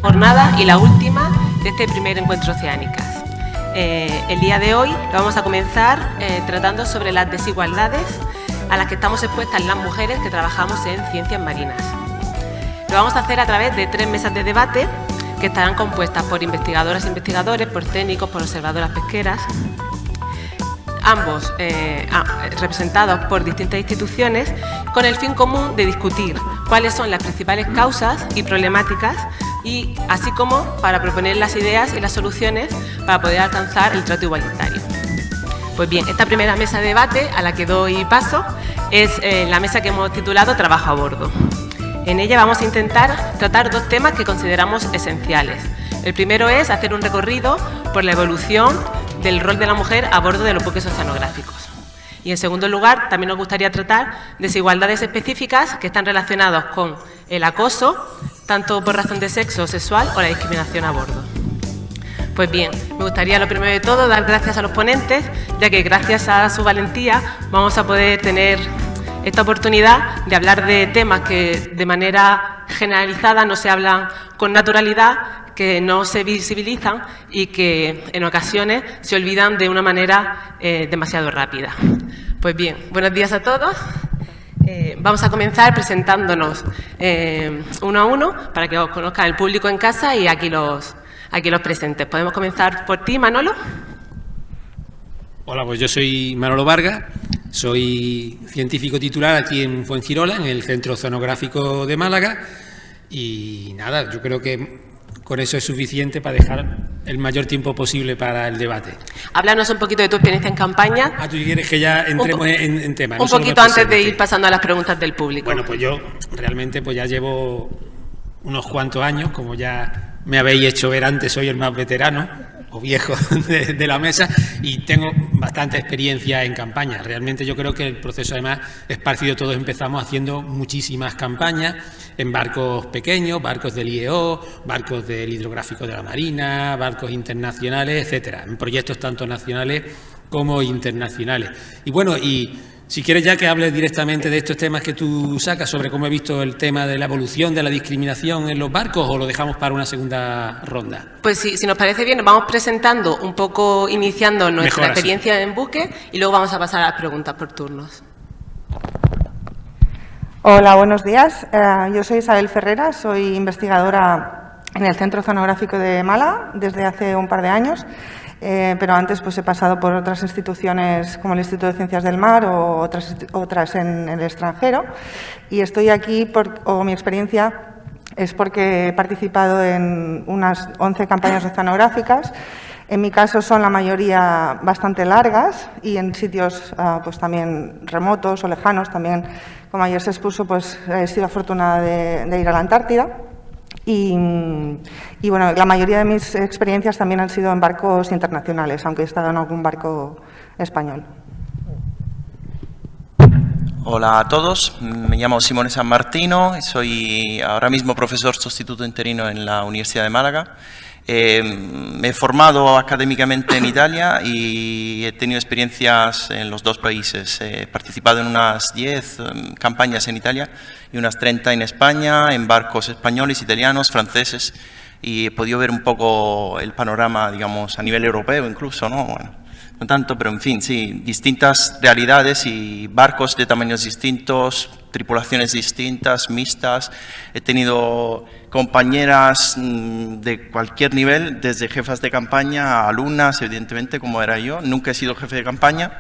jornada y la última de este primer encuentro Oceánicas. El día de hoy lo vamos a comenzar tratando sobre las desigualdades a las que estamos expuestas las mujeres que trabajamos en ciencias marinas. Lo vamos a hacer a través de 3 mesas de debate que estarán compuestas por investigadoras e investigadores, por técnicos, por observadoras pesqueras, ambos representados por distintas instituciones, con el fin común de discutir cuáles son las principales causas y problemáticas, y así como para proponer las ideas y las soluciones para poder alcanzar el trato igualitario. Pues bien, esta primera mesa de debate a la que doy paso es la mesa que hemos titulado Trabajo a bordo. En ella vamos a intentar tratar 2 temas que consideramos esenciales. El primero es hacer un recorrido por la evolución del rol de la mujer a bordo de los buques oceanográficos. Y en segundo lugar, también nos gustaría tratar desigualdades específicas que están relacionadas con el acoso, tanto por razón de sexo, sexual o la discriminación a bordo. Pues bien, me gustaría lo primero de todo dar gracias a los ponentes, ya que gracias a su valentía vamos a poder tener esta oportunidad de hablar de temas que de manera generalizada no se hablan con naturalidad, que no se visibilizan y que en ocasiones se olvidan de una manera demasiado rápida. Pues bien, buenos días a todos. Vamos a comenzar presentándonos uno a uno para que os conozcan el público en casa y aquí los presentes. Podemos comenzar por ti, Manolo. Hola, pues yo soy Manolo Vargas, soy científico titular aquí en Fuengirola, en el Centro Oceanográfico de Málaga, y nada, yo creo que con eso es suficiente para dejar el mayor tiempo posible para el debate. Háblanos un poquito de tu experiencia en campaña. ¿Tú quieres que ya entremos en tema? Un poquito antes de ir pasando a las preguntas del público. Bueno, pues yo realmente pues ya llevo unos cuantos años, como ya me habéis hecho ver antes, soy el más veterano o viejo de la mesa y tengo bastante experiencia en campaña. Realmente yo creo que el proceso además es parecido, todos empezamos haciendo muchísimas campañas en barcos pequeños, barcos del IEO, barcos del Hidrográfico de la Marina, barcos internacionales, etcétera, en proyectos tanto nacionales como internacionales. Y bueno, y si quieres ya que hable directamente de estos temas que tú sacas sobre cómo he visto el tema de la evolución de la discriminación en los barcos, o lo dejamos para una segunda ronda. Pues sí, si nos parece bien, nos vamos presentando un poco, iniciando nuestra experiencia en buque y luego vamos a pasar a las preguntas por turnos. Hola, buenos días. Yo soy Isabel Ferrera, soy investigadora en el Centro Oceanográfico de Málaga desde hace un par de años. Pero antes pues he pasado por otras instituciones como el Instituto de Ciencias del Mar o otras en el extranjero, y estoy aquí mi experiencia es porque he participado en unas 11 campañas oceanográficas. En mi caso son la mayoría bastante largas y en sitios pues también remotos o lejanos. También, como ayer se expuso, pues he sido afortunada de ir a la Antártida. Y bueno, la mayoría de mis experiencias también han sido en barcos internacionales, aunque he estado en algún barco español. Hola a todos, me llamo Simone San Martino, soy ahora mismo profesor sustituto interino en la Universidad de Málaga. Me he formado académicamente en Italia y he tenido experiencias en los 2 países. He participado en unas 10 campañas en Italia y unas 30 en España, en barcos españoles, italianos, franceses, y he podido ver un poco el panorama, digamos, a nivel europeo incluso, ¿no? Bueno, no tanto, pero en fin, sí, distintas realidades y barcos de tamaños distintos, tripulaciones distintas, mixtas. He tenido compañeras de cualquier nivel, desde jefas de campaña a alumnas, evidentemente, como era yo. Nunca he sido jefe de campaña,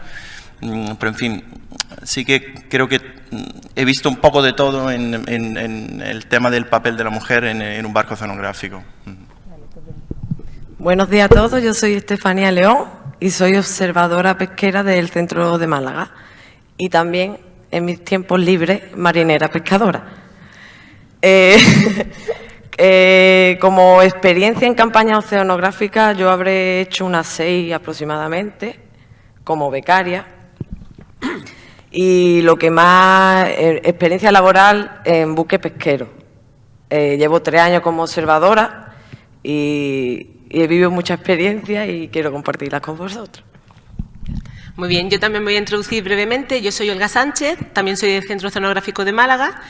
pero en fin, sí que creo que he visto un poco de todo en el tema del papel de la mujer en un barco oceanográfico. Buenos días a todos, yo soy Estefanía León y soy observadora pesquera del Centro de Málaga y también, en mis tiempos libres, marinera pescadora. Como experiencia en campaña oceanográfica, yo habré hecho unas 6 aproximadamente, como becaria. Y lo que más, experiencia laboral en buque pesquero. Llevo 3 años como observadora y he vivido mucha experiencia y quiero compartirlas con vosotros. Muy bien, yo también me voy a introducir brevemente. Yo soy Olga Sánchez, también soy del Centro Oceanográfico de Málaga.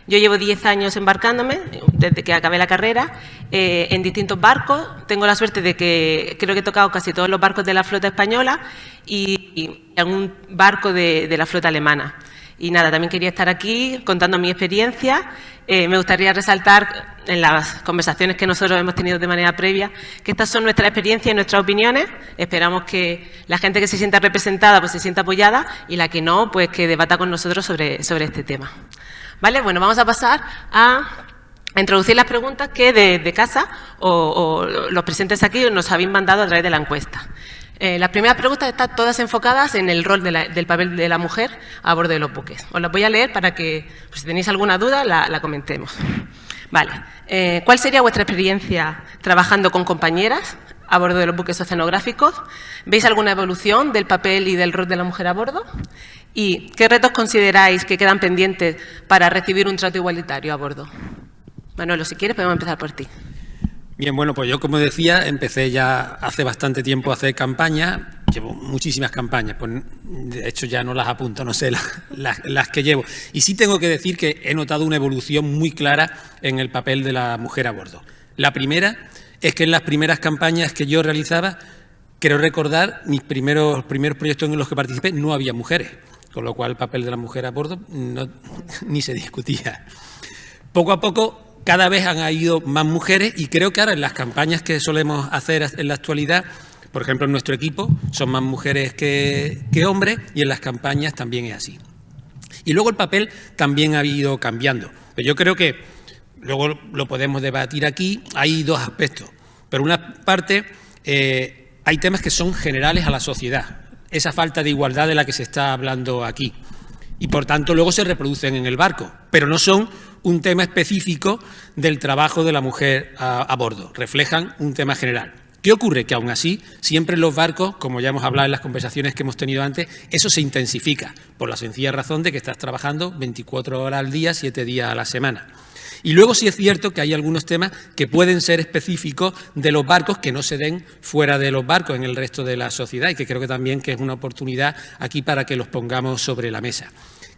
Yo llevo 10 años embarcándome, desde que acabé la carrera, en distintos barcos. Tengo la suerte de que creo que he tocado casi todos los barcos de la flota española y algún barco de la flota alemana. Y nada, también quería estar aquí contando mi experiencia. Me gustaría resaltar en las conversaciones que nosotros hemos tenido de manera previa que estas son nuestras experiencias y nuestras opiniones. Esperamos que la gente que se sienta representada pues se sienta apoyada y la que no, pues que debata con nosotros sobre este tema. ¿Vale? Bueno, vamos a pasar a introducir las preguntas que de casa o los presentes aquí nos habéis mandado a través de la encuesta. Las primeras preguntas están todas enfocadas en el rol del papel de la mujer a bordo de los buques. Os las voy a leer para que, pues, si tenéis alguna duda, la comentemos. Vale. ¿Cuál sería vuestra experiencia trabajando con compañeras a bordo de los buques oceanográficos? ¿Veis alguna evolución del papel y del rol de la mujer a bordo? ¿Y qué retos consideráis que quedan pendientes para recibir un trato igualitario a bordo? Manolo, si quieres, podemos empezar por ti. Bien, bueno, pues yo, como decía, empecé ya hace bastante tiempo a hacer campañas. Llevo muchísimas campañas, pues de hecho ya no las apunto, no sé las que llevo. Y sí tengo que decir que he notado una evolución muy clara en el papel de la mujer a bordo. La primera es que en las primeras campañas que yo realizaba, creo recordar, mis primeros proyectos en los que participé no había mujeres, con lo cual el papel de la mujer a bordo ni se discutía. Poco a poco cada vez han habido más mujeres y creo que ahora en las campañas que solemos hacer en la actualidad, por ejemplo en nuestro equipo, son más mujeres que hombres y en las campañas también es así. Y luego el papel también ha ido cambiando. Pero yo creo que, luego lo podemos debatir aquí, hay dos aspectos. Por una parte, hay temas que son generales a la sociedad, esa falta de igualdad de la que se está hablando aquí. Y por tanto luego se reproducen en el barco, pero no son un tema específico del trabajo de la mujer a bordo, reflejan un tema general. ¿Qué ocurre? Que aún así, siempre en los barcos, como ya hemos hablado en las conversaciones que hemos tenido antes, eso se intensifica, por la sencilla razón de que estás trabajando 24 horas al día, 7 días a la semana. Y luego sí es cierto que hay algunos temas que pueden ser específicos de los barcos que no se den fuera de los barcos en el resto de la sociedad y que creo que también que es una oportunidad aquí para que los pongamos sobre la mesa.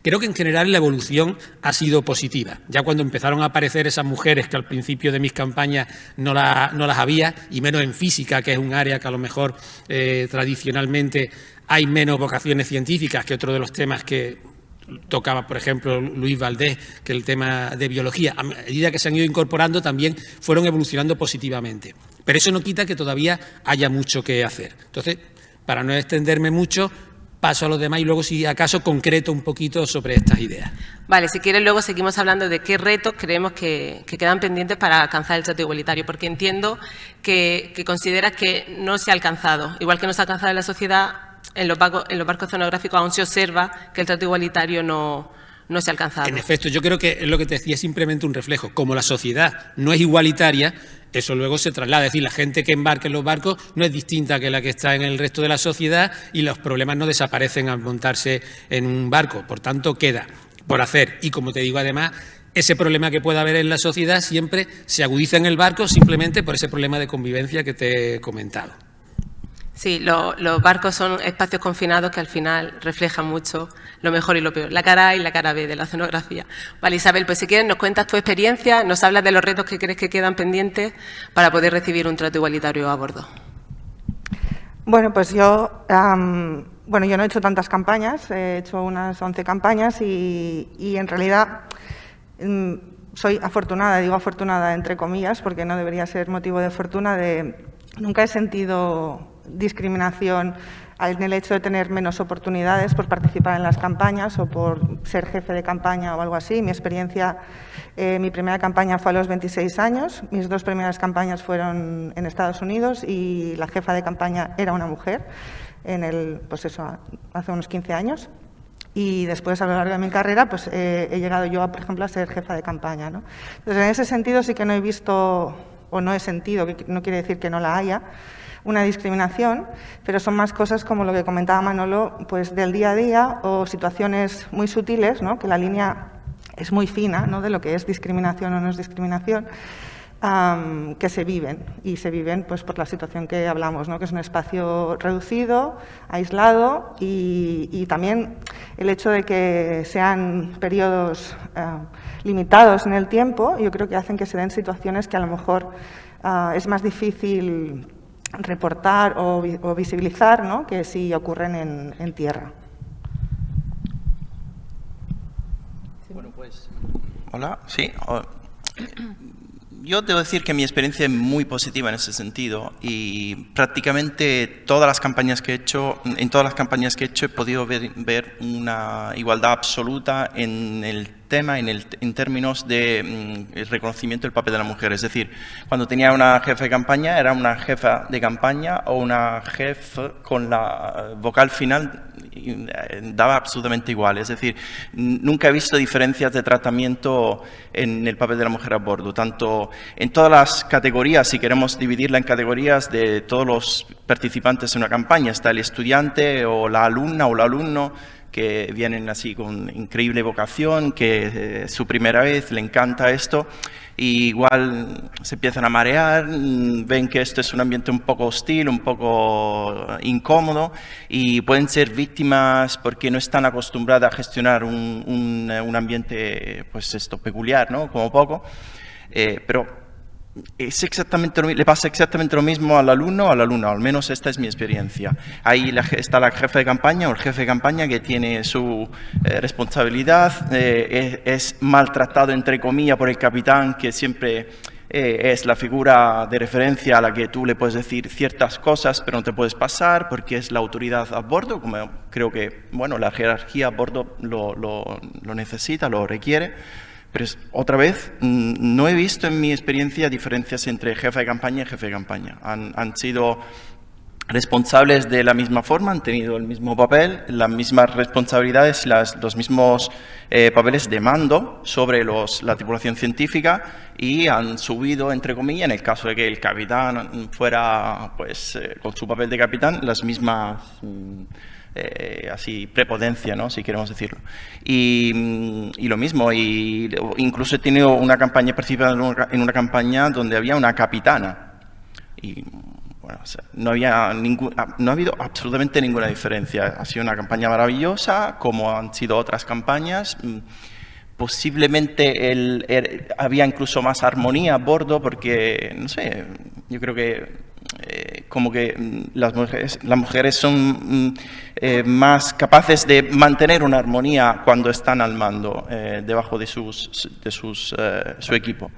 Creo que en general la evolución ha sido positiva. Ya cuando empezaron a aparecer esas mujeres que al principio de mis campañas no las había, y menos en física, que es un área que a lo mejor tradicionalmente hay menos vocaciones científicas, que otro de los temas que tocaba, por ejemplo, Luis Valdés, que el tema de biología, a medida que se han ido incorporando también fueron evolucionando positivamente. Pero eso no quita que todavía haya mucho que hacer. Entonces, para no extenderme mucho, paso a los demás y luego, si acaso, concreto un poquito sobre estas ideas. Vale, si quieres luego seguimos hablando de qué retos creemos que quedan pendientes para alcanzar el trato igualitario, porque entiendo que consideras que no se ha alcanzado, igual que no se ha alcanzado en la sociedad. En los barcos oceanográficos aún se observa que el trato igualitario no se ha alcanzado. En efecto, yo creo que es lo que te decía, es simplemente un reflejo. Como la sociedad no es igualitaria, eso luego se traslada. Es decir, la gente que embarca en los barcos no es distinta que la que está en el resto de la sociedad y los problemas no desaparecen al montarse en un barco. Por tanto, queda por hacer. Y como te digo, además, ese problema que pueda haber en la sociedad siempre se agudiza en el barco simplemente por ese problema de convivencia que te he comentado. Sí, los barcos son espacios confinados que al final reflejan mucho lo mejor y lo peor, la cara A y la cara B de la oceanografía. Vale, Isabel, pues si quieres nos cuentas tu experiencia, nos hablas de los retos que crees que quedan pendientes para poder recibir un trato igualitario a bordo. Bueno, pues yo no he hecho tantas campañas, he hecho unas 11 campañas y en realidad soy afortunada, digo afortunada entre comillas, porque no debería ser motivo de fortuna, nunca he sentido discriminación en el hecho de tener menos oportunidades por participar en las campañas o por ser jefe de campaña o algo así. Mi experiencia, mi primera campaña fue a los 26 años, mis dos primeras campañas fueron en Estados Unidos y la jefa de campaña era una mujer, hace unos 15 años. Y después, a lo largo de mi carrera, pues he llegado yo, por ejemplo, a ser jefa de campaña, ¿no? Entonces, en ese sentido sí que no he visto o no he sentido, que no quiere decir que no la haya, una discriminación, pero son más cosas como lo que comentaba Manolo, pues del día a día o situaciones muy sutiles, ¿no? Que la línea es muy fina, ¿no? De lo que es discriminación o no es discriminación, que se viven, y se viven pues, por la situación que hablamos, ¿no? Que es un espacio reducido, aislado, y también el hecho de que sean periodos limitados en el tiempo, yo creo que hacen que se den situaciones que a lo mejor es más difícil reportar o visibilizar, ¿no? Que si ocurren en tierra. Bueno, pues, hola, sí. Yo debo decir que mi experiencia es muy positiva en ese sentido, y prácticamente todas las campañas que he hecho, en todas las campañas que he hecho he podido ver una igualdad absoluta en el tema, en términos de el reconocimiento del papel de la mujer. Es decir, cuando tenía una jefa de campaña, era una jefa de campaña o una jefa con la vocal final, daba absolutamente igual. Es decir, nunca he visto diferencias de tratamiento en el papel de la mujer a bordo, tanto en todas las categorías, si queremos dividirla en categorías de todos los participantes en una campaña. Está el estudiante o la alumna o el alumno, que vienen así con increíble vocación, que es su primera vez, le encanta esto, y igual se empiezan a marear, ven que esto es un ambiente un poco hostil, un poco incómodo, y pueden ser víctimas porque no están acostumbradas a gestionar un ambiente, pues esto, peculiar, ¿no? Como poco, pero es exactamente le pasa exactamente lo mismo al alumno o a la alumna, al menos esta es mi experiencia. Ahí está la jefa de campaña o el jefe de campaña que tiene su responsabilidad, es maltratado entre comillas por el capitán, que siempre es la figura de referencia a la que tú le puedes decir ciertas cosas, pero no te puedes pasar porque es la autoridad a bordo, como creo que bueno, la jerarquía a bordo lo necesita, lo requiere. Pero otra vez, no he visto en mi experiencia diferencias entre jefa de campaña y jefe de campaña. Han sido responsables de la misma forma, han tenido el mismo papel, las mismas responsabilidades, los mismos papeles de mando sobre la tripulación científica, y han subido, entre comillas, en el caso de que el capitán fuera pues, con su papel de capitán, las mismas así prepotencia, ¿no? Si queremos decirlo. Y lo mismo, incluso he tenido una campaña, participado en una campaña donde había una capitana, y bueno, o sea, no ha habido absolutamente ninguna diferencia. Ha sido una campaña maravillosa, como han sido otras campañas. Posiblemente había incluso más armonía a bordo, porque, no sé, yo creo que como que las mujeres son más capaces de mantener una armonía cuando están al mando, debajo de su equipo.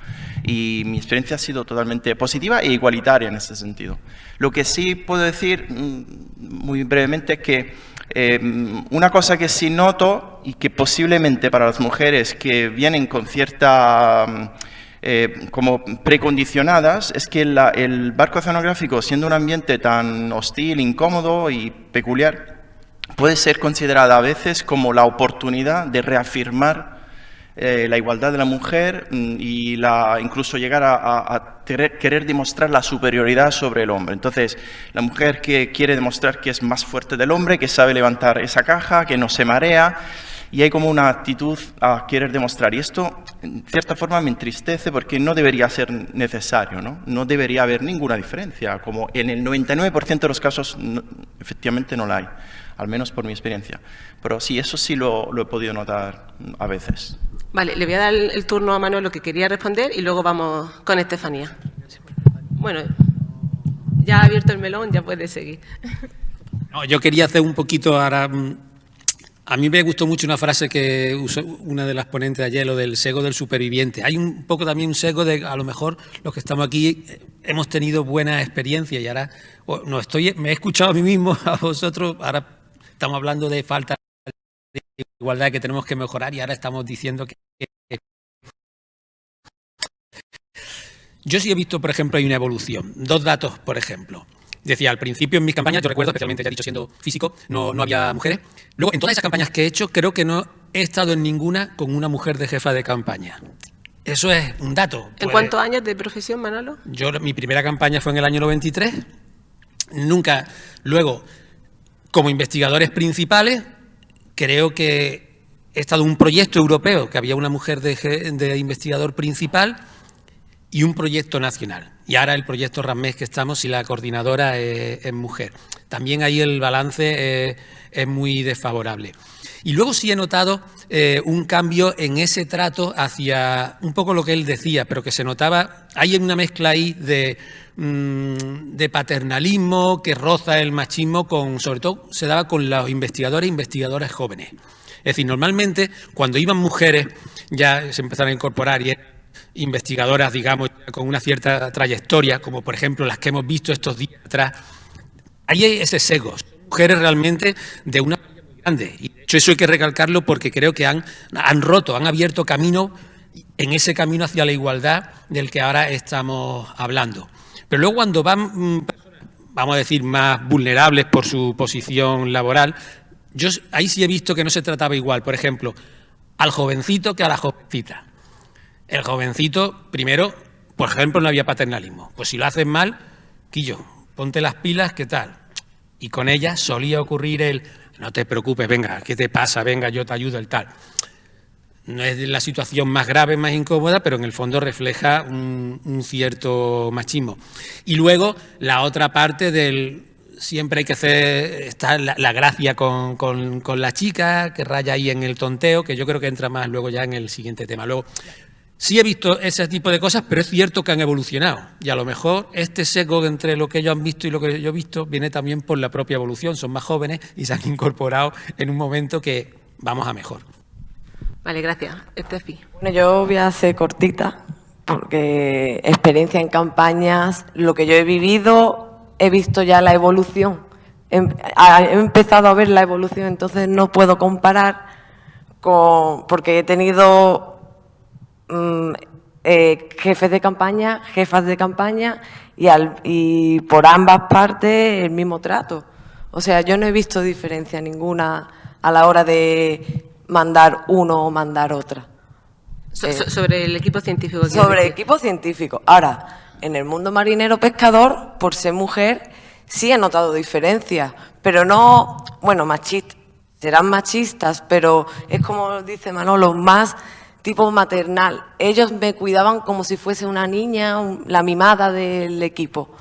Y mi experiencia ha sido totalmente positiva e igualitaria en ese sentido. Lo que sí puedo decir muy brevemente es que una cosa que sí noto, y que posiblemente para las mujeres que vienen con cierta como precondicionadas, es que el barco oceanográfico, siendo un ambiente tan hostil, incómodo y peculiar, puede ser considerada a veces como la oportunidad de reafirmar la igualdad de la mujer, y incluso llegar a querer demostrar la superioridad sobre el hombre. Entonces, la mujer que quiere demostrar que es más fuerte del hombre, que sabe levantar esa caja, que no se marea, y hay como una actitud a querer demostrar. Y esto, en cierta forma, me entristece, porque no debería ser necesario, ¿no? No debería haber ninguna diferencia. Como en el 99% de los casos, efectivamente no la hay, al menos por mi experiencia. Pero sí, eso sí lo he podido notar a veces. Vale, le voy a dar el turno a Manolo, que quería responder, y luego vamos con Estefanía. Bueno, ya ha abierto el melón, ya puede seguir. No, yo quería hacer un poquito ahora. A mí me gustó mucho una frase que usó una de las ponentes de ayer, lo del sesgo del superviviente. Hay un poco también un sesgo de, a lo mejor, los que estamos aquí hemos tenido buenas experiencias, y ahora me he escuchado a mí mismo, a vosotros, ahora estamos hablando de falta de igualdad que tenemos que mejorar, y ahora estamos diciendo que... Yo sí he visto, por ejemplo, hay una evolución. Dos datos, por ejemplo. Decía, al principio en mis campañas, yo recuerdo, especialmente, ya he dicho, siendo físico, no había mujeres. Luego, en todas esas campañas que he hecho, creo que no he estado en ninguna con una mujer de jefa de campaña. Eso es un dato. ¿En cuántos años de profesión, Manolo? Mi primera campaña fue en el año 93. Nunca. Luego, como investigadores principales, creo que he estado en un proyecto europeo que había una mujer de investigador principal, y un proyecto nacional. Y ahora el proyecto RAMMES que estamos y la coordinadora es mujer. También ahí el balance es muy desfavorable. Y luego sí he notado un cambio en ese trato hacia un poco lo que él decía, pero que se notaba, hay una mezcla ahí de paternalismo que roza el machismo, sobre todo se daba con los investigadores e investigadoras jóvenes. Es decir, normalmente cuando iban mujeres ya se empezaron a incorporar y eran investigadoras, digamos, con una cierta trayectoria, como por ejemplo las que hemos visto estos días atrás, ahí hay ese sesgo, mujeres realmente de una manera muy grande. Y de hecho eso hay que recalcarlo porque creo que han abierto camino en ese camino hacia la igualdad del que ahora estamos hablando. Pero luego cuando van personas, vamos a decir, más vulnerables por su posición laboral, yo ahí sí he visto que no se trataba igual, por ejemplo, al jovencito que a la jovencita. El jovencito, primero, por ejemplo, no había paternalismo. Pues si lo haces mal, Quillo, ponte las pilas, ¿qué tal? Y con ella solía ocurrir el, no te preocupes, venga, ¿qué te pasa? Venga, yo te ayudo, el tal. No es la situación más grave, más incómoda, pero en el fondo refleja un cierto machismo. Y luego la otra parte del siempre hay que hacer, está la gracia con la chica, que raya ahí en el tonteo, que yo creo que entra más luego ya en el siguiente tema. Luego, sí he visto ese tipo de cosas, pero es cierto que han evolucionado. Y a lo mejor este sesgo entre lo que ellos han visto y lo que yo he visto viene también por la propia evolución. Son más jóvenes y se han incorporado en un momento que vamos a mejor. Vale, gracias. Estefi. Bueno, yo voy a ser cortita, porque experiencia en campañas, lo que yo he vivido, he visto ya la evolución. He empezado a ver la evolución, entonces no puedo comparar porque he tenido jefes de campaña, jefas de campaña y por ambas partes el mismo trato. O sea, yo no he visto diferencia ninguna a la hora de mandar uno o mandar otra. Sobre el equipo científico. Sobre el equipo científico. Ahora, en el mundo marinero pescador, por ser mujer, sí he notado diferencias, pero no, bueno, machistas, serán machistas, pero es como dice Manolo, más tipo maternal. Ellos me cuidaban como si fuese una niña, la mimada del equipo.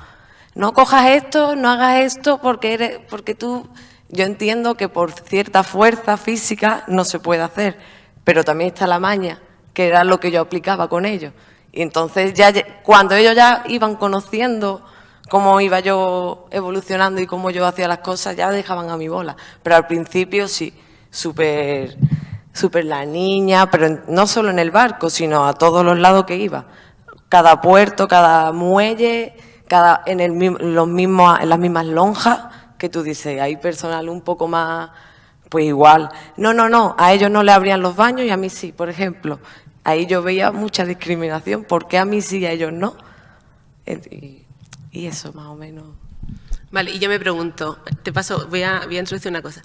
No cojas esto, no hagas esto porque tú... Yo entiendo que por cierta fuerza física no se puede hacer, pero también está la maña, que era lo que yo aplicaba con ellos. Y entonces ya cuando ellos ya iban conociendo cómo iba yo evolucionando y cómo yo hacía las cosas, ya dejaban a mi bola. Pero al principio sí, súper la niña, pero no solo en el barco, sino a todos los lados que iba. Cada puerto, cada muelle, en las mismas lonjas, que tú dices, hay personal un poco más, pues igual. No, a ellos no le abrían los baños y a mí sí, por ejemplo. Ahí yo veía mucha discriminación, ¿por qué a mí sí y a ellos no? Y eso más o menos. Vale, y yo me pregunto, voy a introducir una cosa.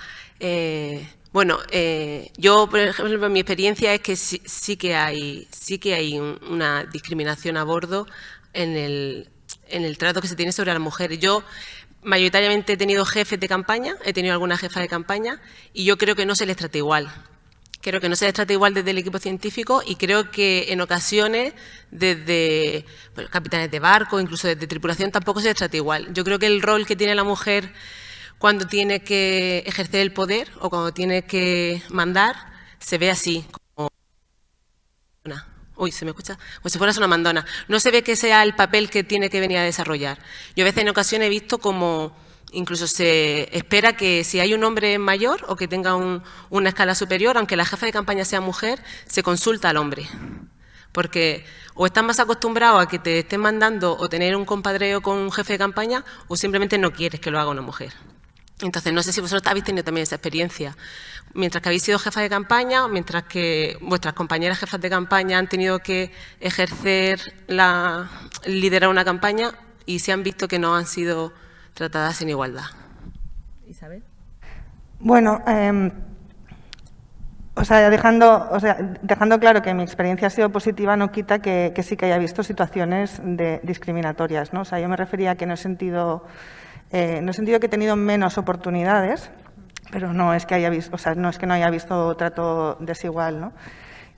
Yo, por ejemplo, mi experiencia es que sí que hay una discriminación a bordo en el trato que se tiene sobre las mujeres. Yo mayoritariamente he tenido jefes de campaña, he tenido algunas jefas de campaña y yo creo que no se les trata igual. Creo que no se les trata igual desde el equipo científico y creo que en ocasiones desde capitanes de barco, incluso desde tripulación, tampoco se les trata igual. Yo creo que el rol que tiene la mujer cuando tiene que ejercer el poder o cuando tiene que mandar se ve así, como uy, ¿se me escucha? Como si fueras una mandona. No se ve que sea el papel que tiene que venir a desarrollar. Yo a veces en ocasiones he visto como incluso se espera que si hay un hombre mayor o que tenga una escala superior, aunque la jefa de campaña sea mujer, se consulta al hombre. Porque o estás más acostumbrado a que te estén mandando o tener un compadreo con un jefe de campaña o simplemente no quieres que lo haga una mujer. Entonces, no sé si vosotros habéis tenido también esa experiencia. Mientras que habéis sido jefa de campaña, mientras que vuestras compañeras jefas de campaña han tenido que liderar una campaña y se han visto que no han sido tratadas en igualdad. ¿Isabel? Bueno, dejando claro que mi experiencia ha sido positiva, no quita que sí que haya visto situaciones discriminatorias, ¿no? O sea, yo me refería a que no he sentido que he tenido menos oportunidades, pero no es que no haya visto trato desigual, ¿no?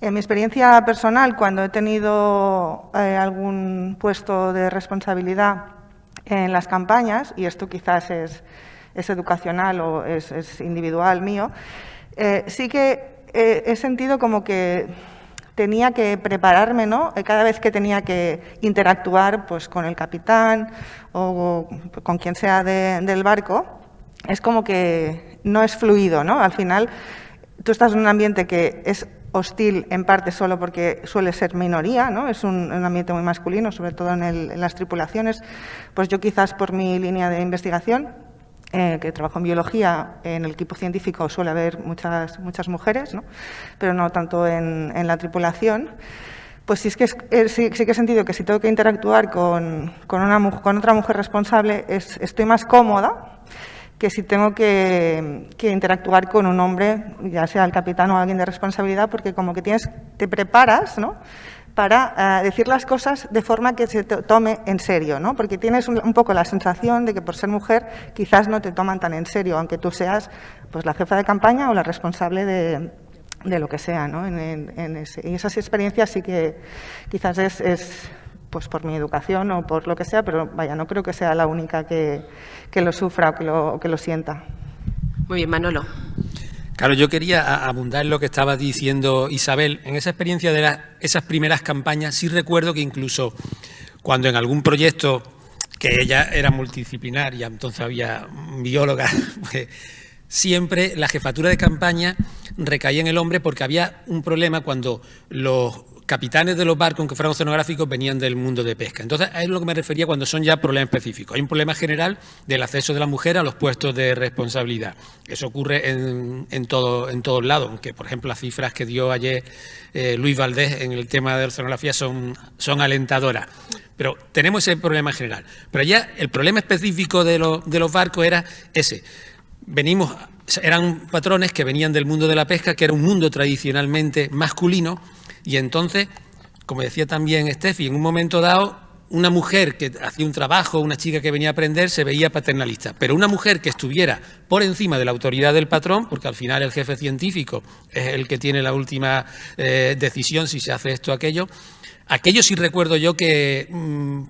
En mi experiencia personal, cuando he tenido algún puesto de responsabilidad en las campañas, y esto quizás es educacional o es individual mío, sí que he sentido como que tenía que prepararme, ¿no? Cada vez que tenía que interactuar pues, con el capitán o con quien sea del barco, es como que no es fluido, ¿no? Al final, tú estás en un ambiente que es hostil en parte solo porque suele ser minoría, ¿no? Es un ambiente muy masculino, sobre todo en las tripulaciones. Pues yo quizás por mi línea de investigación, que trabajo en biología, en el equipo científico suele haber muchas mujeres, ¿no? Pero no tanto en la tripulación. Pues sí, sí que he sentido que si tengo que interactuar con otra mujer responsable, estoy más cómoda que si tengo que interactuar con un hombre, ya sea el capitán o alguien de responsabilidad, porque como que te preparas, ¿no?, para decir las cosas de forma que se te tome en serio, ¿no? Porque tienes un poco la sensación de que por ser mujer quizás no te toman tan en serio, aunque tú seas pues, la jefa de campaña o la responsable de lo que sea, ¿no? Y esas experiencias sí que quizás es pues por mi educación o por lo que sea, pero vaya, no creo que sea la única que lo sufra o que lo sienta. Muy bien, Manolo. Claro, yo quería abundar en lo que estaba diciendo Isabel. En esa experiencia de esas primeras campañas, sí recuerdo que incluso cuando en algún proyecto, que ella era multidisciplinar y entonces había biólogas, pues siempre la jefatura de campaña recaía en el hombre porque había un problema cuando los capitanes de los barcos, aunque fueran oceanográficos, venían del mundo de pesca. Entonces, a eso es lo que me refería cuando son ya problemas específicos. Hay un problema general del acceso de la mujer a los puestos de responsabilidad. Eso ocurre en todos lados, aunque, por ejemplo, las cifras que dio ayer Luis Valdés en el tema de oceanografía son alentadoras. Pero tenemos ese problema general. Pero ya el problema específico de los barcos era ese. Eran patrones que venían del mundo de la pesca, que era un mundo tradicionalmente masculino, y entonces, como decía también Steffi, en un momento dado, una mujer que hacía un trabajo, una chica que venía a aprender, se veía paternalista. Pero una mujer que estuviera por encima de la autoridad del patrón, porque al final el jefe científico es el que tiene la última decisión si se hace esto o aquello sí recuerdo yo que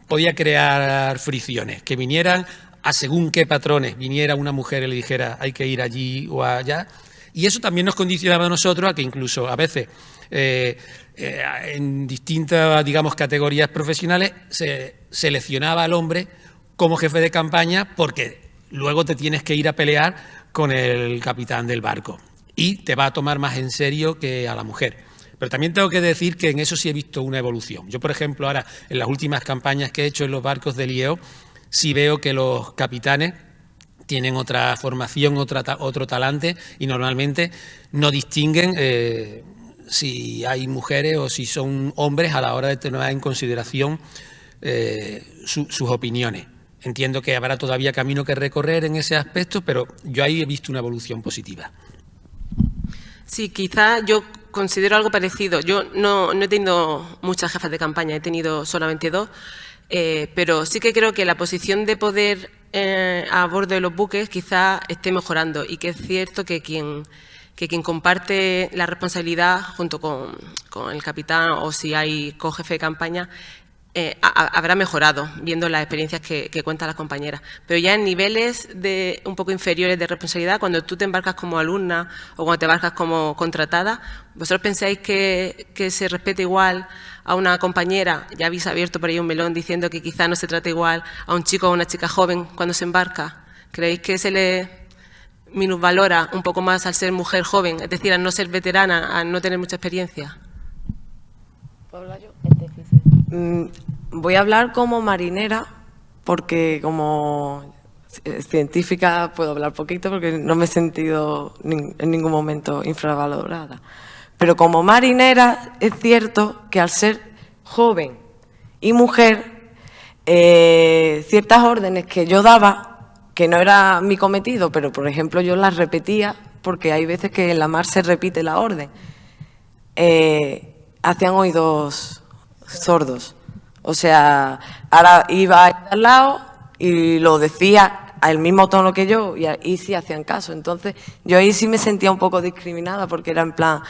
podía crear fricciones, que vinieran a según qué patrones, viniera una mujer y le dijera hay que ir allí o allá. Y eso también nos condicionaba a nosotros a que incluso a veces en distintas, digamos, categorías profesionales se seleccionaba al hombre como jefe de campaña porque luego te tienes que ir a pelear con el capitán del barco y te va a tomar más en serio que a la mujer. Pero también tengo que decir que en eso sí he visto una evolución. Yo, por ejemplo, ahora en las últimas campañas que he hecho en los barcos del IEO, sí veo que los capitanes tienen otra formación, otro talante y normalmente no distinguen si hay mujeres o si son hombres a la hora de tener en consideración sus opiniones. Entiendo que habrá todavía camino que recorrer en ese aspecto, pero yo ahí he visto una evolución positiva. Sí, quizá yo considero algo parecido. Yo no he tenido muchas jefas de campaña, he tenido solamente 2, pero sí que creo que la posición de poder a bordo de los buques quizá esté mejorando y que es cierto que quien comparte la responsabilidad junto con el capitán o si hay co-jefe de campaña habrá mejorado viendo las experiencias que cuentan las compañeras. Pero ya en niveles un poco inferiores de responsabilidad, cuando tú te embarcas como alumna o cuando te embarcas como contratada, ¿vosotros pensáis que se respete igual a una compañera? Ya habéis abierto por ahí un melón diciendo que quizá no se trata igual a un chico o a una chica joven cuando se embarca. ¿Creéis que se le minusvalora un poco más al ser mujer joven, es decir, al no ser veterana, al no tener mucha experiencia? ¿Puedo hablar yo? Voy a hablar como marinera, porque como científica puedo hablar poquito porque no me he sentido en ningún momento infravalorada. Pero como marinera es cierto que al ser joven y mujer, ciertas órdenes que yo daba, que no era mi cometido, pero por ejemplo yo las repetía, porque hay veces que en la mar se repite la orden, hacían oídos sordos. O sea, ahora iba al lado y lo decía al mismo tono que yo y sí hacían caso. Entonces, yo ahí sí me sentía un poco discriminada porque era en plan,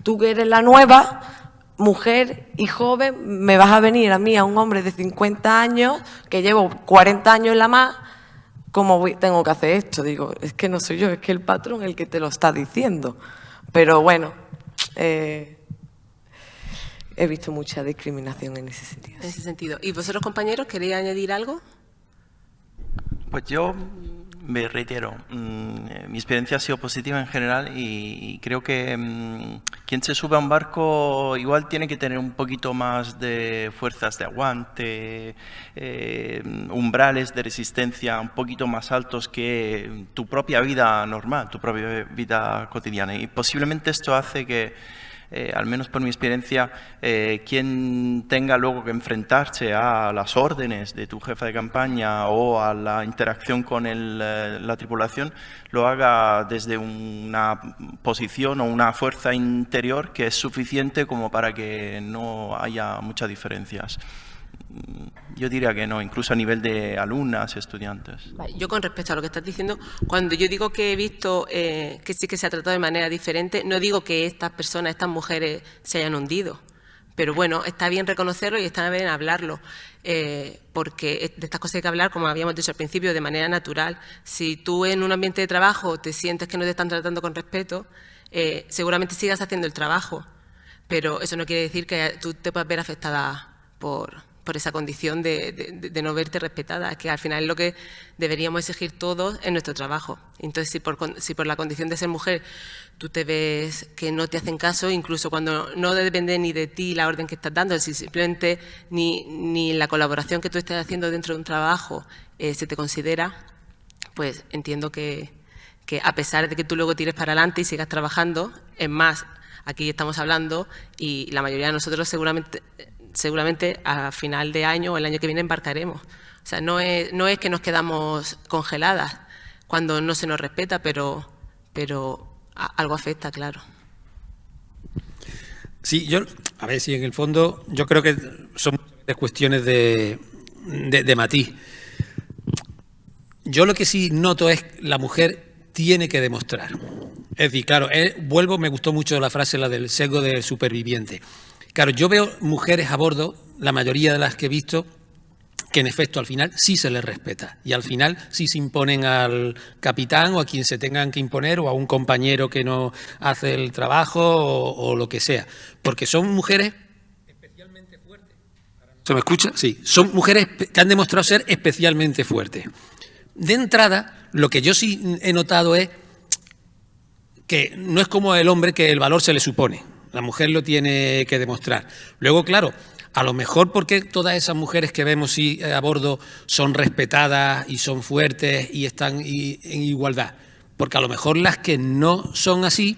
Tú que eres la nueva, mujer y joven, me vas a venir a mí, a un hombre de 50 años, que llevo 40 años en la más, ¿cómo tengo que hacer esto? Digo, es que no soy yo, es que el patrón es el que te lo está diciendo. Pero bueno, he visto mucha discriminación en ese sentido. En ese sentido. ¿Y vosotros, compañeros, queréis añadir algo? Pues yo me reitero, mi experiencia ha sido positiva en general y creo que quien se sube a un barco igual tiene que tener un poquito más de fuerzas de aguante, umbrales de resistencia un poquito más altos que tu propia vida normal, tu propia vida cotidiana. Y posiblemente esto hace que, al menos por mi experiencia, quien tenga luego que enfrentarse a las órdenes de tu jefa de campaña o a la interacción con la tripulación, lo haga desde una posición o una fuerza interior que es suficiente como para que no haya muchas diferencias. Yo diría que no, incluso a nivel de alumnas, estudiantes. Yo con respecto a lo que estás diciendo, cuando yo digo que he visto que sí que se ha tratado de manera diferente, no digo que estas personas, estas mujeres se hayan hundido, pero bueno, está bien reconocerlo y está bien hablarlo, porque de estas cosas hay que hablar, como habíamos dicho al principio, de manera natural. Si tú en un ambiente de trabajo te sientes que no te están tratando con respeto, seguramente sigas haciendo el trabajo, pero eso no quiere decir que tú te puedas ver afectada por esa condición de no verte respetada, que al final es lo que deberíamos exigir todos en nuestro trabajo. Entonces, si por la condición de ser mujer tú te ves que no te hacen caso, incluso cuando no depende ni de ti la orden que estás dando, si simplemente ni la colaboración que tú estés haciendo dentro de un trabajo se te considera, pues entiendo que a pesar de que tú luego tires para adelante y sigas trabajando, es más, aquí estamos hablando y la mayoría de nosotros seguramente a final de año o el año que viene embarcaremos. O sea, no es que nos quedamos congeladas cuando no se nos respeta, pero algo afecta, claro. Sí, a ver, sí, en el fondo yo creo que son cuestiones de matiz. Yo lo que sí noto es que la mujer tiene que demostrar. Es decir, claro, me gustó mucho la frase, la del sesgo del superviviente. Claro, yo veo mujeres a bordo, la mayoría de las que he visto, que en efecto al final sí se les respeta y al final sí se imponen al capitán o a quien se tengan que imponer o a un compañero que no hace el trabajo o lo que sea, porque son mujeres especialmente fuertes. ¿Se me escucha? Sí, son mujeres que han demostrado ser especialmente fuertes. De entrada, lo que yo sí he notado es que no es como el hombre que el valor se le supone. La mujer lo tiene que demostrar. Luego, claro, a lo mejor porque todas esas mujeres que vemos a bordo son respetadas y son fuertes y están en igualdad. Porque a lo mejor las que no son así,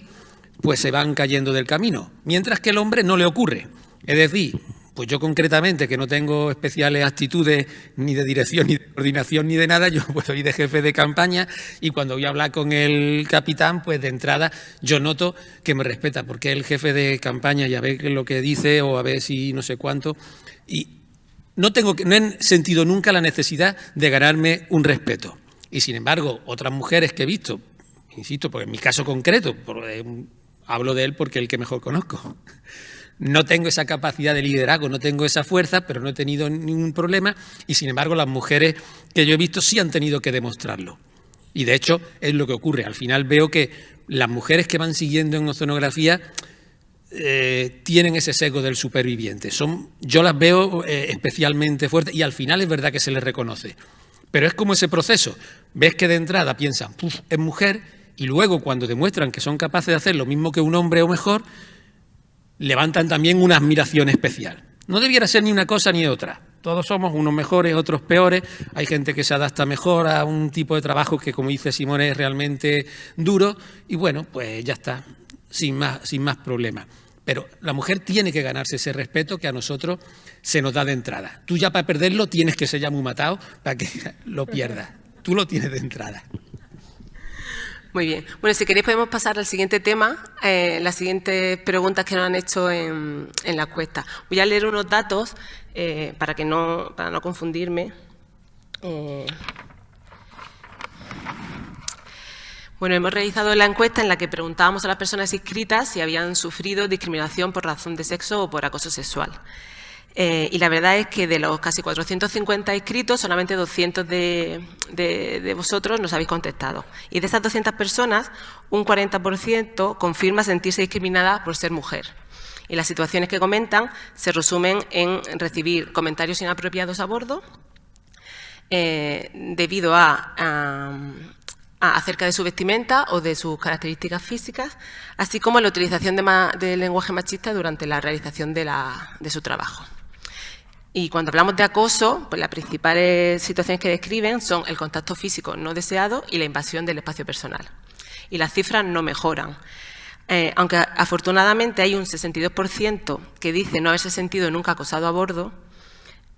pues se van cayendo del camino. Mientras que al hombre no le ocurre. Es decir, pues yo concretamente, que no tengo especiales actitudes ni de dirección, ni de coordinación, ni de nada, yo pues soy de jefe de campaña y cuando voy a hablar con el capitán, pues de entrada yo noto que me respeta, porque es el jefe de campaña y a ver lo que dice o a ver si no sé cuánto. Y no he sentido nunca la necesidad de ganarme un respeto. Y sin embargo, otras mujeres que he visto, insisto, porque en mi caso concreto, hablo de él porque es el que mejor conozco. No tengo esa capacidad de liderazgo, no tengo esa fuerza, pero no he tenido ningún problema y, sin embargo, las mujeres que yo he visto sí han tenido que demostrarlo. Y, de hecho, es lo que ocurre. Al final veo que las mujeres que van siguiendo en oceanografía tienen ese sesgo del superviviente. Yo las veo especialmente fuertes y, al final, es verdad que se les reconoce. Pero es como ese proceso. Ves que de entrada piensan, es mujer, y luego, cuando demuestran que son capaces de hacer lo mismo que un hombre o mejor, levantan también una admiración especial. No debiera ser ni una cosa ni otra. Todos somos unos mejores, otros peores. Hay gente que se adapta mejor a un tipo de trabajo que, como dice Simone, es realmente duro. Y bueno, pues ya está, sin más problemas. Pero la mujer tiene que ganarse ese respeto que a nosotros se nos da de entrada. Tú ya para perderlo tienes que ser ya muy matado para que lo pierdas. Tú lo tienes de entrada. Muy bien. Bueno, si queréis podemos pasar al siguiente tema, las siguientes preguntas que nos han hecho en la encuesta. Voy a leer unos datos para no confundirme. Bueno, hemos realizado la encuesta en la que preguntábamos a las personas inscritas si habían sufrido discriminación por razón de sexo o por acoso sexual. Y la verdad es que de los casi 450 inscritos, solamente 200 de vosotros nos habéis contestado. Y de esas 200 personas, un 40% confirma sentirse discriminada por ser mujer. Y las situaciones que comentan se resumen en recibir comentarios inapropiados a bordo, debido acerca de su vestimenta o de sus características físicas, así como la utilización de lenguaje machista durante la realización de su trabajo. Y cuando hablamos de acoso, pues las principales situaciones que describen son el contacto físico no deseado y la invasión del espacio personal. Y las cifras no mejoran. Aunque afortunadamente hay un 62% que dice no haberse sentido nunca acosado a bordo,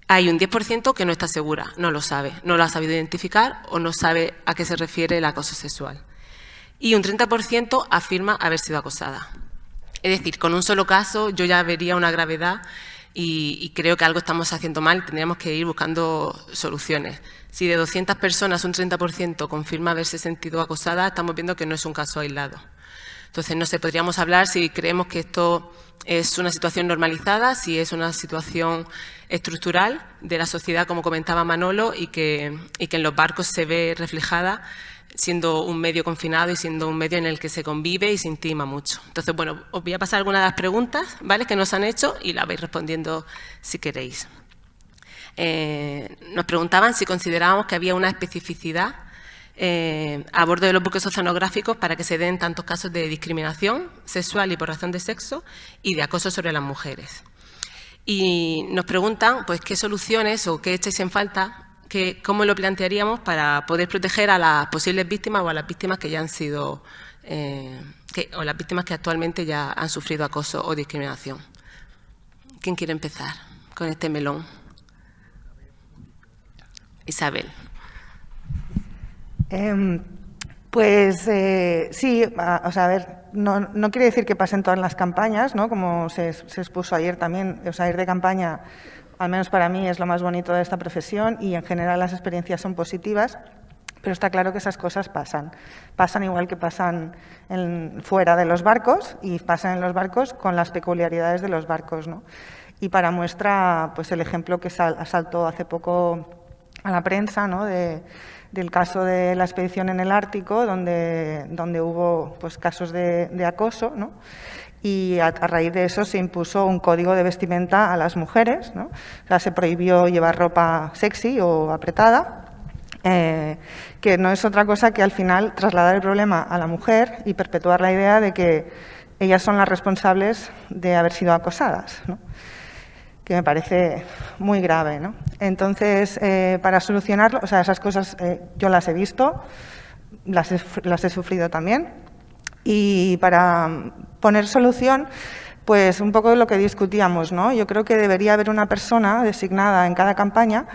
hay un 10% que no está segura, no lo sabe, no lo ha sabido identificar o no sabe a qué se refiere el acoso sexual. Y un 30% afirma haber sido acosada. Es decir, con un solo caso yo ya vería una gravedad y creo que algo estamos haciendo mal y tendríamos que ir buscando soluciones. Si de 200 personas un 30% confirma haberse sentido acosada, estamos viendo que no es un caso aislado. Entonces, no sé, podríamos hablar si creemos que esto es una situación normalizada, si es una situación estructural de la sociedad, como comentaba Manolo, y que en los barcos se ve reflejada siendo un medio confinado y siendo un medio en el que se convive y se intima mucho. Entonces, bueno, os voy a pasar algunas de las preguntas, ¿vale?, que nos han hecho y las vais respondiendo si queréis. Nos preguntaban si considerábamos que había una especificidad a bordo de los buques oceanográficos para que se den tantos casos de discriminación sexual y por razón de sexo y de acoso sobre las mujeres. Y nos preguntan pues, qué soluciones o qué echáis en falta, cómo lo plantearíamos para poder proteger a las posibles víctimas o a las víctimas que ya han sido, o las víctimas que actualmente ya han sufrido acoso o discriminación. ¿Quién quiere empezar con este melón? Isabel. Sí, o sea, a ver, no quiere decir que pasen todas las campañas, ¿no? Como se expuso ayer también, o sea, ir de campaña, al menos para mí, es lo más bonito de esta profesión y en general las experiencias son positivas, pero está claro que esas cosas pasan. Pasan igual que pasan fuera de los barcos y pasan en los barcos con las peculiaridades de los barcos, ¿no? Y para muestra, pues el ejemplo que saltó hace poco a la prensa, ¿no? Del caso de la expedición en el Ártico, donde hubo pues, casos de acoso, ¿no? Y a raíz de eso se impuso un código de vestimenta a las mujeres, ¿no? O sea, se prohibió llevar ropa sexy o apretada, que no es otra cosa que al final trasladar el problema a la mujer y perpetuar la idea de que ellas son las responsables de haber sido acosadas, ¿no? Que me parece muy grave, ¿no? Entonces, para solucionarlo, o sea, esas cosas yo las he visto, las he sufrido también, y para poner solución, pues un poco de lo que discutíamos, ¿no? Yo creo que debería haber una persona designada en cada campaña,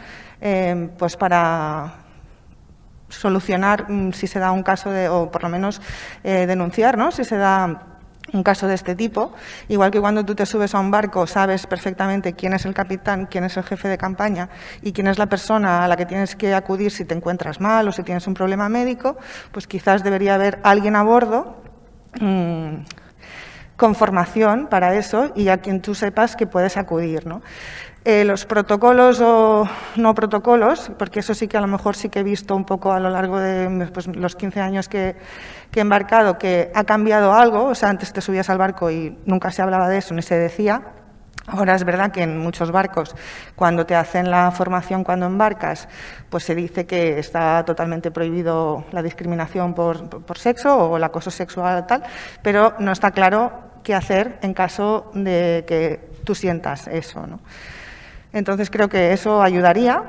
pues para solucionar si se da un caso o por lo menos denunciar, ¿no? Si se da un caso de este tipo, igual que cuando tú te subes a un barco sabes perfectamente quién es el capitán, quién es el jefe de campaña y quién es la persona a la que tienes que acudir si te encuentras mal o si tienes un problema médico, pues quizás debería haber alguien a bordo con formación para eso y a quien tú sepas que puedes acudir, ¿no? Los protocolos o no protocolos, porque eso sí que a lo mejor sí que he visto un poco a lo largo de pues, los 15 años que he embarcado, que ha cambiado algo. O sea, antes te subías al barco y nunca se hablaba de eso, ni se decía. Ahora es verdad que en muchos barcos, cuando te hacen la formación cuando embarcas, pues se dice que está totalmente prohibido la discriminación por sexo o el acoso sexual tal, pero no está claro qué hacer en caso de que tú sientas eso, ¿no? Entonces creo que eso ayudaría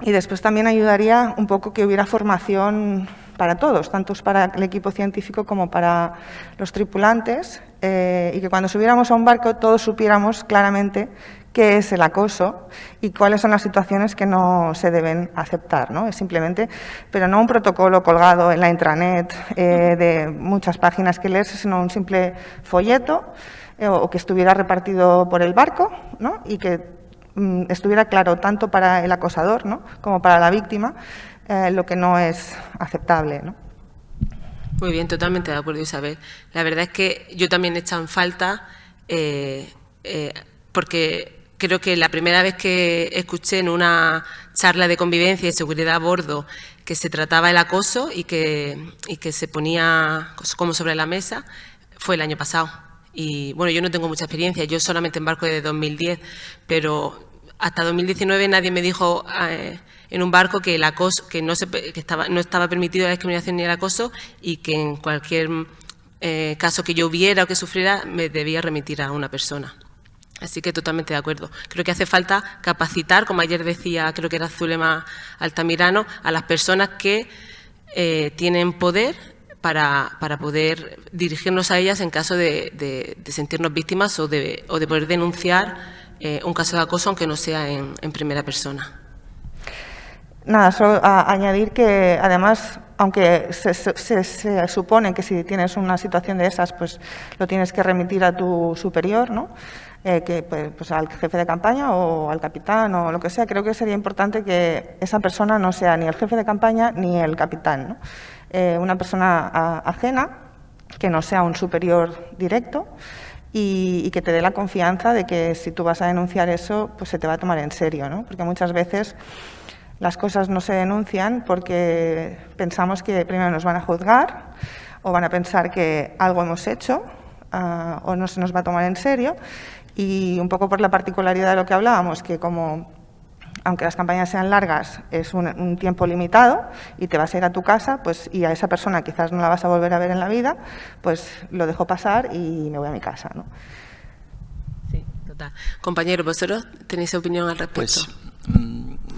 y después también ayudaría un poco que hubiera formación para todos, tanto para el equipo científico como para los tripulantes y que cuando subiéramos a un barco todos supiéramos claramente qué es el acoso y cuáles son las situaciones que no se deben aceptar, ¿no? Es simplemente, pero no un protocolo colgado en la intranet de muchas páginas que lees, sino un simple folleto o que estuviera repartido por el barco, ¿no? Y que estuviera claro tanto para el acosador, ¿no? como para la víctima lo que no es aceptable, ¿no? Muy bien, totalmente de acuerdo, Isabel. La verdad es que yo también he echado en falta, porque creo que la primera vez que escuché en una charla de convivencia y seguridad a bordo que se trataba el acoso y que se ponía como sobre la mesa fue el año pasado. Y bueno, yo no tengo mucha experiencia, yo solamente embarco desde 2010, pero hasta 2019 nadie me dijo en un barco que el acoso, que no estaba permitido la discriminación ni el acoso, y que en cualquier caso que yo viera o que sufriera me debía remitir a una persona. Así que totalmente de acuerdo. Creo que hace falta capacitar, como ayer decía, creo que era Zulema Altamirano, a las personas que tienen poder para poder dirigirnos a ellas en caso de sentirnos víctimas o de poder denunciar un caso de acoso, aunque no sea en primera persona. Nada, solo añadir que además, aunque se supone que si tienes una situación de esas, pues lo tienes que remitir a tu superior, ¿no? Pues al jefe de campaña o al capitán o lo que sea, creo que sería importante que esa persona no sea ni el jefe de campaña ni el capitán, ¿no? Una persona ajena, que no sea un superior directo y que te dé la confianza de que si tú vas a denunciar eso, pues se te va a tomar en serio, ¿no? Porque muchas veces las cosas no se denuncian porque pensamos que primero nos van a juzgar o van a pensar que algo hemos hecho o no se nos va a tomar en serio. Y un poco por la particularidad de lo que hablábamos, que como, aunque las campañas sean largas, es un tiempo limitado y te vas a ir a tu casa, pues, y a esa persona quizás no la vas a volver a ver en la vida, pues lo dejo pasar y me voy a mi casa, ¿no? Sí, total. Compañeros, ¿vosotros tenéis opinión al respecto? Pues,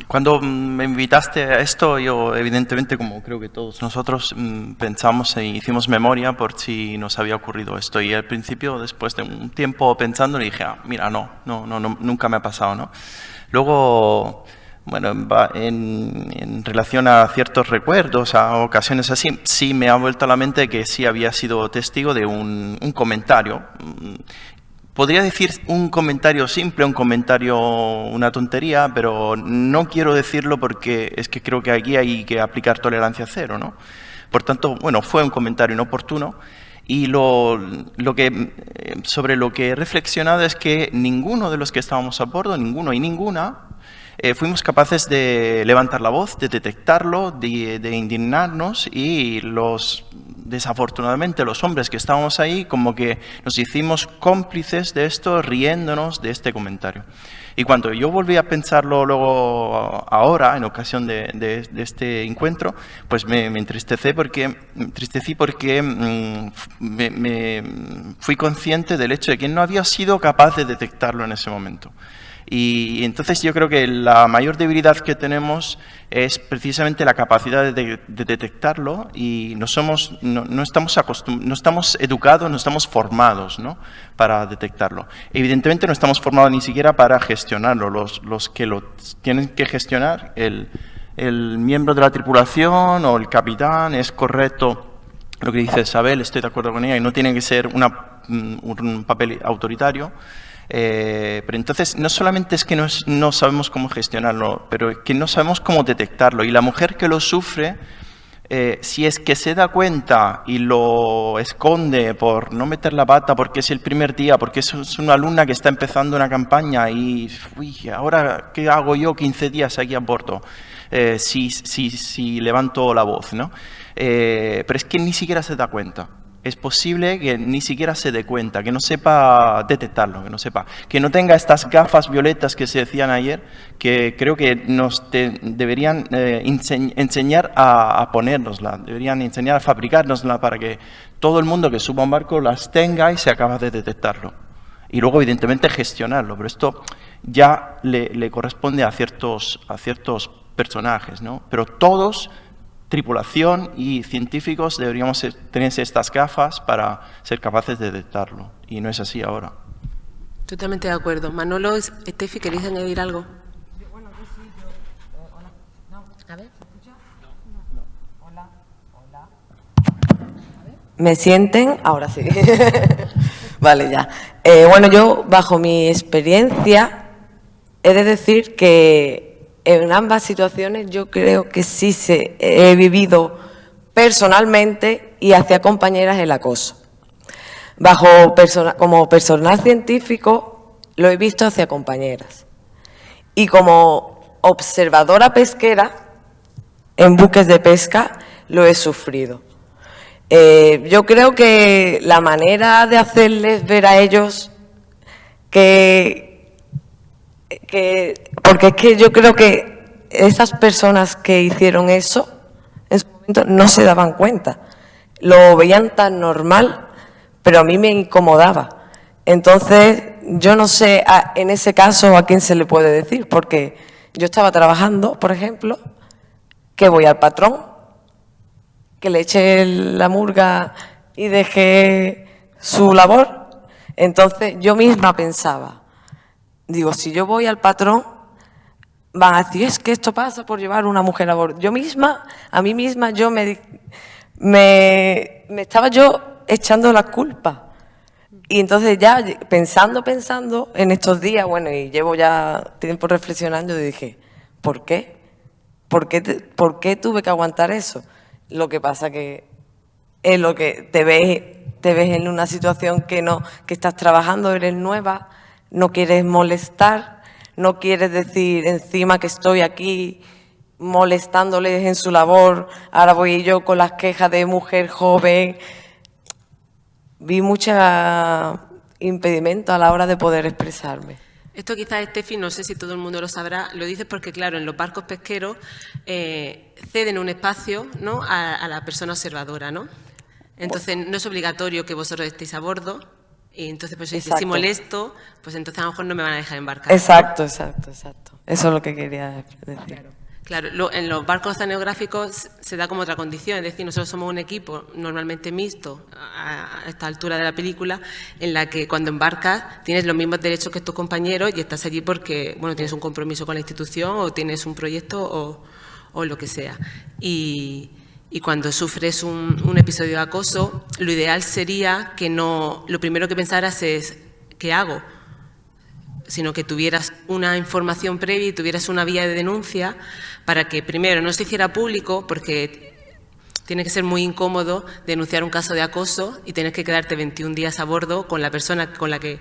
cuando me invitaste a esto, yo evidentemente, como creo que todos nosotros, pensamos e hicimos memoria por si nos había ocurrido esto. Y al principio, después de un tiempo pensando, dije, mira, no, nunca me ha pasado, ¿no? Luego, bueno, en relación a ciertos recuerdos, a ocasiones así, sí me ha vuelto a la mente que sí había sido testigo de un comentario. Podría decir un comentario simple, un comentario, una tontería, pero no quiero decirlo porque es que creo que aquí hay que aplicar tolerancia cero, ¿no? Por tanto, bueno, fue un comentario inoportuno y sobre lo que he reflexionado es que ninguno de los que estábamos a bordo, ninguno y ninguna, fuimos capaces de levantar la voz, de detectarlo, de indignarnos y desafortunadamente los hombres que estábamos ahí como que nos hicimos cómplices de esto, riéndonos de este comentario. Y cuando yo volví a pensarlo luego ahora, en ocasión de este encuentro, pues me entristecí porque me fui consciente del hecho de que no había sido capaz de detectarlo en ese momento. Y entonces yo creo que la mayor debilidad que tenemos es precisamente la capacidad de detectarlo y no estamos educados, no estamos formados, ¿no?, para detectarlo. Evidentemente no estamos formados ni siquiera para gestionarlo. Los que lo tienen que gestionar, el miembro de la tripulación o el capitán, es correcto lo que dice Isabel, estoy de acuerdo con ella, y no tiene que ser un papel autoritario. Pero entonces no solamente es que no sabemos cómo gestionarlo, pero que no sabemos cómo detectarlo. Y la mujer que lo sufre, si es que se da cuenta y lo esconde por no meter la pata, porque es el primer día, porque es una alumna que está empezando una campaña y, uy, ahora, ¿qué hago yo 15 días aquí a bordo? Si levanto la voz, ¿no? Pero es que ni siquiera se da cuenta. Es posible que ni siquiera se dé cuenta, que no sepa detectarlo, que no tenga estas gafas violetas que se decían ayer, que creo que nos deberían enseñar a ponérnosla, deberían enseñar a fabricárnosla para que todo el mundo que suba a un barco las tenga y sea capaz de detectarlo. Y luego, evidentemente, gestionarlo, pero esto ya le corresponde a ciertos personajes, ¿no? Pero todos, tripulación y científicos, deberíamos tener estas gafas para ser capaces de detectarlo. Y no es así ahora. Totalmente de acuerdo. Manolo, Estefi, ¿queréis añadir algo? Bueno, yo sí. Hola. No. A ver, ¿se escucha? No. Hola. ¿Me sienten? Ahora sí. Vale, ya. Bueno, yo, bajo mi experiencia, he de decir que en ambas situaciones yo creo que sí he vivido personalmente y hacia compañeras el acoso. Como personal científico lo he visto hacia compañeras. Y como observadora pesquera en buques de pesca lo he sufrido. Yo creo que la manera de hacerles ver a ellos porque es que yo creo que esas personas que hicieron eso en su momento no se daban cuenta, lo veían tan normal, pero a mí me incomodaba. Entonces yo no sé en ese caso a quién se le puede decir, porque yo estaba trabajando, por ejemplo, que voy al patrón, que le eche la murga y deje su labor. Entonces yo misma pensaba, digo, si yo voy al patrón, van a decir, es que esto pasa por llevar una mujer a bordo. Yo misma, a mí misma, yo me estaba yo echando la culpa. Y entonces ya pensando en estos días, bueno, y llevo ya tiempo reflexionando, y dije, ¿por qué? ¿Por qué tuve que aguantar eso? Lo que pasa que es lo que te ves en una situación que estás trabajando, eres nueva, no quieres molestar, no quieres decir encima que estoy aquí molestándoles en su labor, ahora voy yo con las quejas de mujer joven. Vi mucho impedimento a la hora de poder expresarme. Esto quizás, Estefi, no sé si todo el mundo lo sabrá, lo dices porque, claro, en los barcos pesqueros ceden un espacio, ¿no?, a la persona observadora, ¿no? Entonces, no es obligatorio que vosotros estéis a bordo, y entonces, pues, si molesto, pues entonces a lo mejor no me van a dejar embarcar. Exacto. Eso es lo que quería decir. Claro, en los barcos oceanográficos se da como otra condición, es decir, nosotros somos un equipo normalmente mixto a esta altura de la película, en la que cuando embarcas tienes los mismos derechos que tus compañeros y estás allí porque, bueno, tienes un compromiso con la institución o tienes un proyecto o lo que sea. Y cuando sufres un episodio de acoso, lo ideal sería que no, lo primero que pensaras es, ¿qué hago?, sino que tuvieras una información previa y tuvieras una vía de denuncia para que, primero, no se hiciera público, porque tiene que ser muy incómodo denunciar un caso de acoso y tienes que quedarte 21 días a bordo con la persona con la que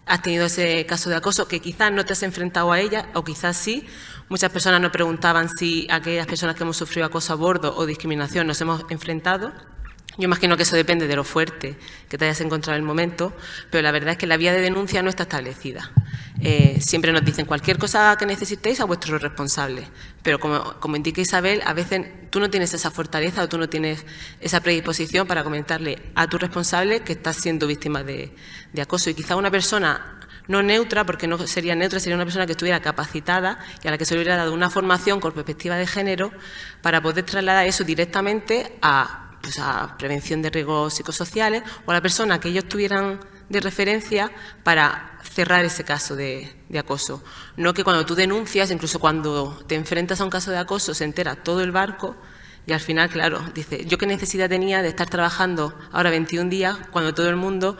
has tenido ese caso de acoso, que quizás no te has enfrentado a ella, o quizás sí. Muchas personas nos preguntaban si aquellas personas que hemos sufrido acoso a bordo o discriminación nos hemos enfrentado. Yo imagino que eso depende de lo fuerte que te hayas encontrado en el momento, pero la verdad es que la vía de denuncia no está establecida. Siempre nos dicen cualquier cosa que necesitéis a vuestros responsables, pero como indica Isabel, a veces tú no tienes esa fortaleza o tú no tienes esa predisposición para comentarle a tu responsable que estás siendo víctima de acoso. Y quizá una persona no neutra, porque no sería neutra, sería una persona que estuviera capacitada y a la que se le hubiera dado una formación con perspectiva de género para poder trasladar eso directamente a prevención de riesgos psicosociales o a la persona que ellos tuvieran de referencia para cerrar ese caso de acoso. No que cuando tú denuncias, incluso cuando te enfrentas a un caso de acoso, se entera todo el barco y al final, claro, dice, ¿yo qué necesidad tenía de estar trabajando ahora 21 días cuando todo el mundo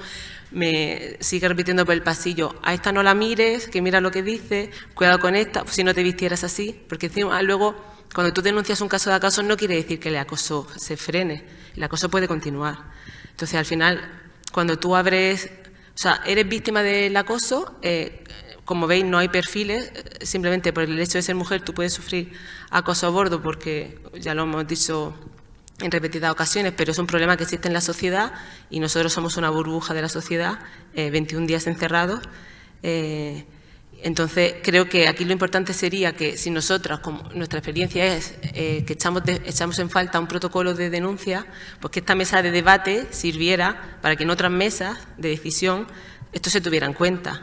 me sigue repitiendo por el pasillo, a esta no la mires, que mira lo que dice, cuidado con esta, si no te vistieras así? Porque encima luego, cuando tú denuncias un caso de acoso, no quiere decir que el acoso se frene, el acoso puede continuar. Entonces, al final, cuando tú eres víctima del acoso, como veis, no hay perfiles, simplemente por el hecho de ser mujer tú puedes sufrir acoso a bordo, porque ya lo hemos dicho en repetidas ocasiones, pero es un problema que existe en la sociedad y nosotros somos una burbuja de la sociedad, 21 días encerrados. Entonces, creo que aquí lo importante sería que si nosotras, como nuestra experiencia es que echamos en falta un protocolo de denuncia, pues que esta mesa de debate sirviera para que en otras mesas de decisión esto se tuviera en cuenta.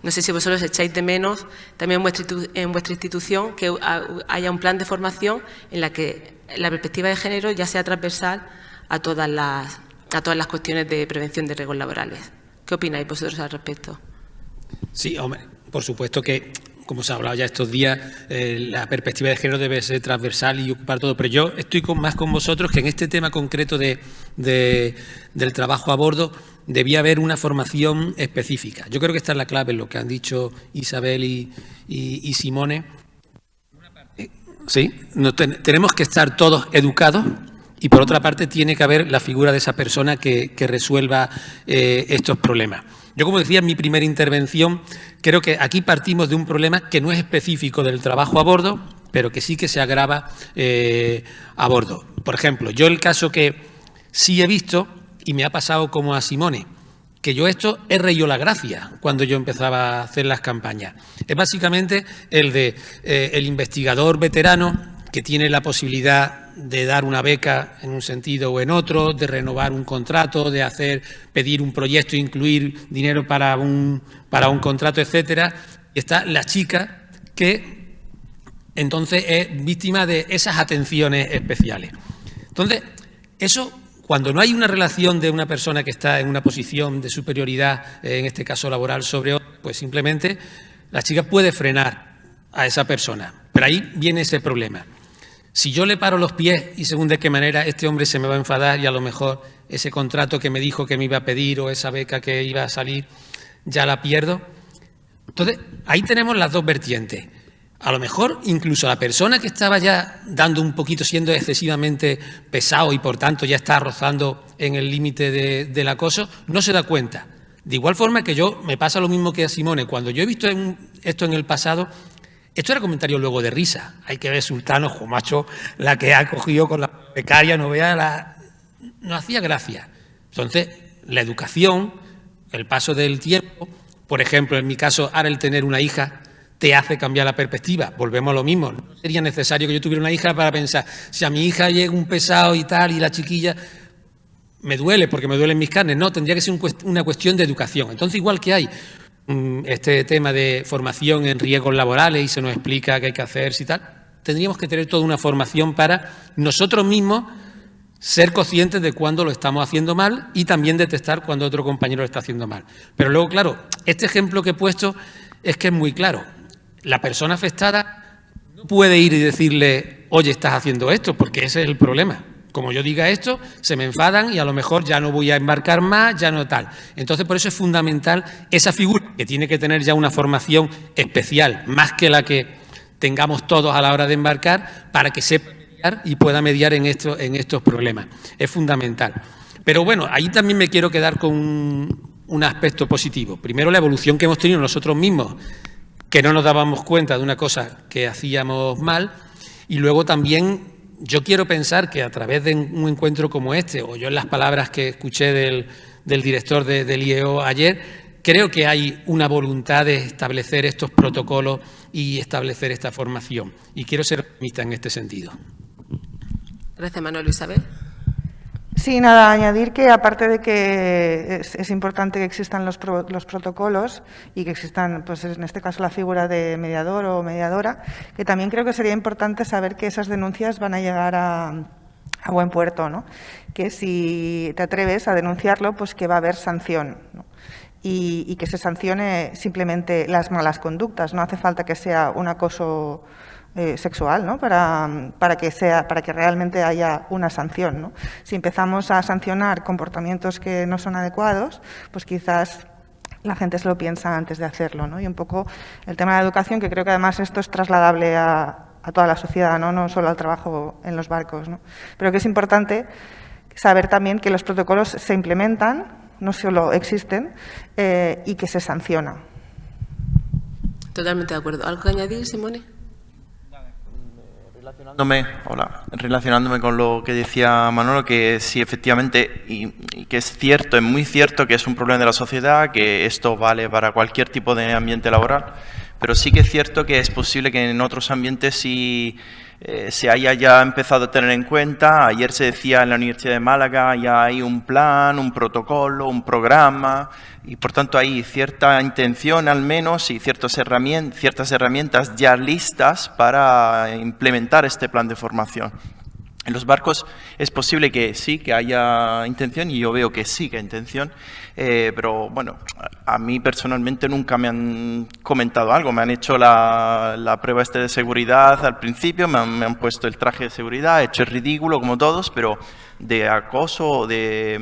No sé si vosotros echáis de menos también en vuestra institución que haya un plan de formación en la que la perspectiva de género ya sea transversal a todas las cuestiones de prevención de riesgos laborales. ¿Qué opináis vosotros al respecto? Sí, hombre, por supuesto que, como se ha hablado ya estos días, la perspectiva de género debe ser transversal y ocupar todo, pero yo estoy más con vosotros que en este tema concreto del trabajo a bordo debía haber una formación específica. Yo creo que esta es la clave en lo que han dicho Isabel y Simone. Sí, tenemos que estar todos educados y por otra parte tiene que haber la figura de esa persona que resuelva estos problemas. Yo, como decía en mi primera intervención, creo que aquí partimos de un problema que no es específico del trabajo a bordo, pero que sí que se agrava a bordo. Por ejemplo, yo el caso que sí he visto, y me ha pasado como a Simone, que yo esto he reído la gracia cuando yo empezaba a hacer las campañas. Es básicamente el de el investigador veterano que tiene la posibilidad de dar una beca en un sentido o en otro, de renovar un contrato, de pedir un proyecto, incluir dinero para un contrato, etcétera. Y está la chica que entonces es víctima de esas atenciones especiales. Entonces, eso, cuando no hay una relación de una persona que está en una posición de superioridad, en este caso laboral, sobre otra, pues simplemente la chica puede frenar a esa persona. Pero ahí viene ese problema. Si yo le paro los pies y según de qué manera este hombre se me va a enfadar y a lo mejor ese contrato que me dijo que me iba a pedir o esa beca que iba a salir ya la pierdo. Entonces, ahí tenemos las dos vertientes. A lo mejor incluso la persona que estaba ya dando un poquito, siendo excesivamente pesado y por tanto ya está rozando en el límite del acoso, no se da cuenta. De igual forma que me pasa lo mismo que a Simone. Cuando yo he visto esto en el pasado, esto era comentario luego de risa. Hay que ver Sultano, jo, macho, la que ha cogido con la becaria, no vea no hacía gracia. Entonces, la educación, el paso del tiempo, por ejemplo, en mi caso, ahora el tener una hija te hace cambiar la perspectiva. Volvemos a lo mismo. No sería necesario que yo tuviera una hija para pensar, si a mi hija llega un pesado y tal, y la chiquilla, me duele porque me duelen mis carnes. No, tendría que ser una cuestión de educación. Entonces, igual que hay este tema de formación en riesgos laborales y se nos explica qué hay que hacer y tal, tendríamos que tener toda una formación para nosotros mismos ser conscientes de cuándo lo estamos haciendo mal y también detectar cuando otro compañero lo está haciendo mal. Pero luego, claro, este ejemplo que he puesto es que es muy claro. La persona afectada no puede ir y decirle, oye, estás haciendo esto, porque ese es el problema. Como yo diga esto, se me enfadan y a lo mejor ya no voy a embarcar más, ya no tal. Entonces, por eso es fundamental esa figura que tiene que tener ya una formación especial, más que la que tengamos todos a la hora de embarcar, para que sepa mediar y pueda mediar en estos problemas. Es fundamental. Pero bueno, ahí también me quiero quedar con un aspecto positivo. Primero, la evolución que hemos tenido nosotros mismos, que no nos dábamos cuenta de una cosa que hacíamos mal, y luego también yo quiero pensar que a través de un encuentro como este, o yo en las palabras que escuché del director del IEO ayer, creo que hay una voluntad de establecer estos protocolos y establecer esta formación. Y quiero ser optimista en este sentido. Gracias, Manuel. Isabel. Sí, nada, añadir que aparte de que es importante que existan los protocolos y que existan, pues en este caso, la figura de mediador o mediadora, que también creo que sería importante saber que esas denuncias van a llegar a buen puerto, ¿no? Que si te atreves a denunciarlo, pues que va a haber sanción, ¿no? Y que se sancione simplemente las malas conductas. No hace falta que sea un acoso sexual, ¿no? para que realmente haya una sanción, ¿no? Si empezamos a sancionar comportamientos que no son adecuados, pues quizás la gente se lo piensa antes de hacerlo, ¿no? Y un poco el tema de la educación, que creo que además esto es trasladable a toda la sociedad, no solo al trabajo en los barcos, ¿no? Pero que es importante saber también que los protocolos se implementan, no solo existen, y que se sanciona. Totalmente de acuerdo. ¿Algo que añadir, Simone? Relacionándome con lo que decía Manolo, que sí, efectivamente, y que es cierto, es muy cierto que es un problema de la sociedad, que esto vale para cualquier tipo de ambiente laboral, pero sí que es cierto que es posible que en otros ambientes sí se haya ya empezado a tener en cuenta. Ayer se decía en la Universidad de Málaga, ya hay un plan, un protocolo, un programa, y por tanto hay cierta intención al menos y ciertas herramientas ya listas para implementar este plan de formación. En los barcos es posible que sí, que haya intención, y yo veo que sí que hay intención, pero bueno, a mí personalmente nunca me han comentado algo. Me han hecho la prueba de seguridad al principio, me han puesto el traje de seguridad, he hecho el ridículo como todos, pero de acoso o de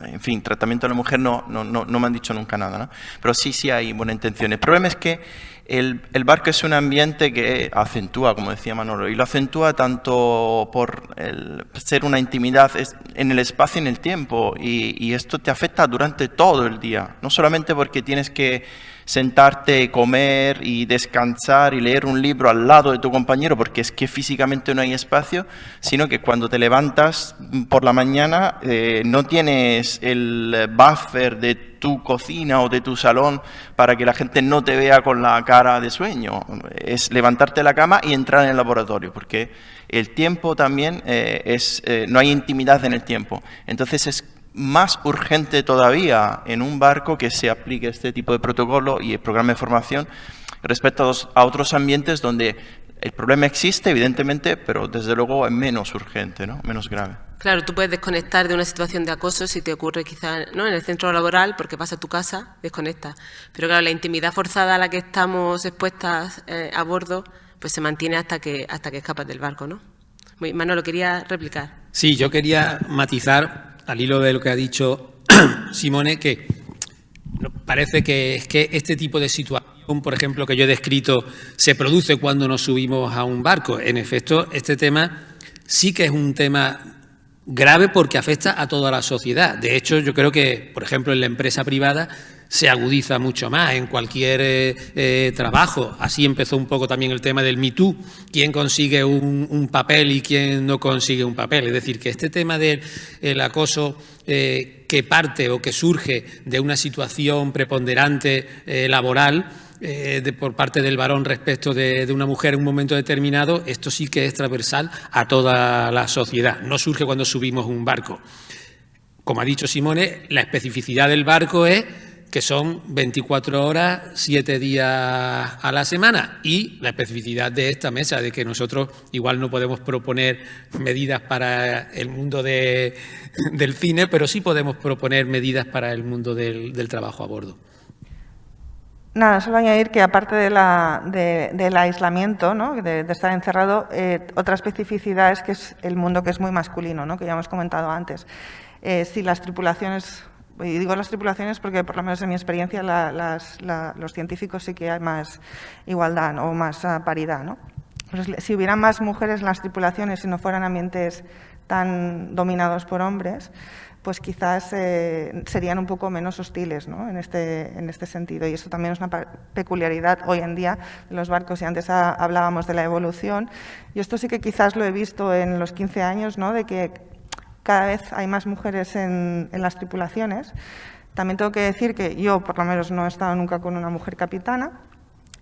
en fin, tratamiento de la mujer no me han dicho nunca nada, ¿no? Pero sí hay buena intención. El problema es que El barco es un ambiente que acentúa, como decía Manolo, y lo acentúa tanto por ser una intimidad en el espacio y en el tiempo, y esto te afecta durante todo el día, no solamente porque tienes que sentarte, comer y descansar y leer un libro al lado de tu compañero porque es que físicamente no hay espacio, sino que cuando te levantas por la mañana no tienes el buffer de tu cocina o de tu salón para que la gente no te vea con la cara de sueño. Es levantarte de la cama y entrar en el laboratorio, porque el tiempo también no hay intimidad en el tiempo. Entonces es más urgente todavía en un barco que se aplique este tipo de protocolo y el programa de formación respecto a otros ambientes donde el problema existe, evidentemente, pero desde luego es menos urgente, ¿no? Menos grave. Claro, tú puedes desconectar de una situación de acoso si te ocurre quizás, ¿no?, en el centro laboral, porque vas a tu casa, desconectas. Pero claro, la intimidad forzada a la que estamos expuestas a bordo, pues se mantiene hasta que escapas del barco, ¿no? Manolo, quería replicar. Sí, yo quería matizar, al hilo de lo que ha dicho Simone, que parece que este tipo de situación, por ejemplo, que yo he descrito, se produce cuando nos subimos a un barco. En efecto, este tema sí que es un tema grave porque afecta a toda la sociedad. De hecho, yo creo que, por ejemplo, en la empresa privada se agudiza mucho más en cualquier trabajo. Así empezó un poco también el tema del Me Too, quién consigue un papel y quién no consigue un papel. Es decir, que este tema del acoso que parte o que surge de una situación preponderante laboral por parte del varón respecto de una mujer en un momento determinado, esto sí que es transversal a toda la sociedad. No surge cuando subimos un barco. Como ha dicho Simone, la especificidad del barco es que son 24 horas, 7 días a la semana, y la especificidad de esta mesa, de que nosotros igual no podemos proponer medidas para el mundo del cine, pero sí podemos proponer medidas para el mundo del trabajo a bordo. Nada, solo añadir que aparte del aislamiento, ¿no?, de estar encerrado, otra especificidad es que es el mundo que es muy masculino, ¿no?, que ya hemos comentado antes. Si las tripulaciones... Y digo las tripulaciones porque, por lo menos en mi experiencia, los científicos sí que hay más igualdad o más paridad, ¿no? Pues si hubiera más mujeres en las tripulaciones y no fueran ambientes tan dominados por hombres, pues quizás serían un poco menos hostiles, ¿no?, en este sentido. Y esto también es una peculiaridad hoy en día de los barcos. Y antes hablábamos de la evolución. Y esto sí que quizás lo he visto en los 15 años, ¿no?, de que cada vez hay más mujeres en las tripulaciones. También tengo que decir que yo, por lo menos, no he estado nunca con una mujer capitana,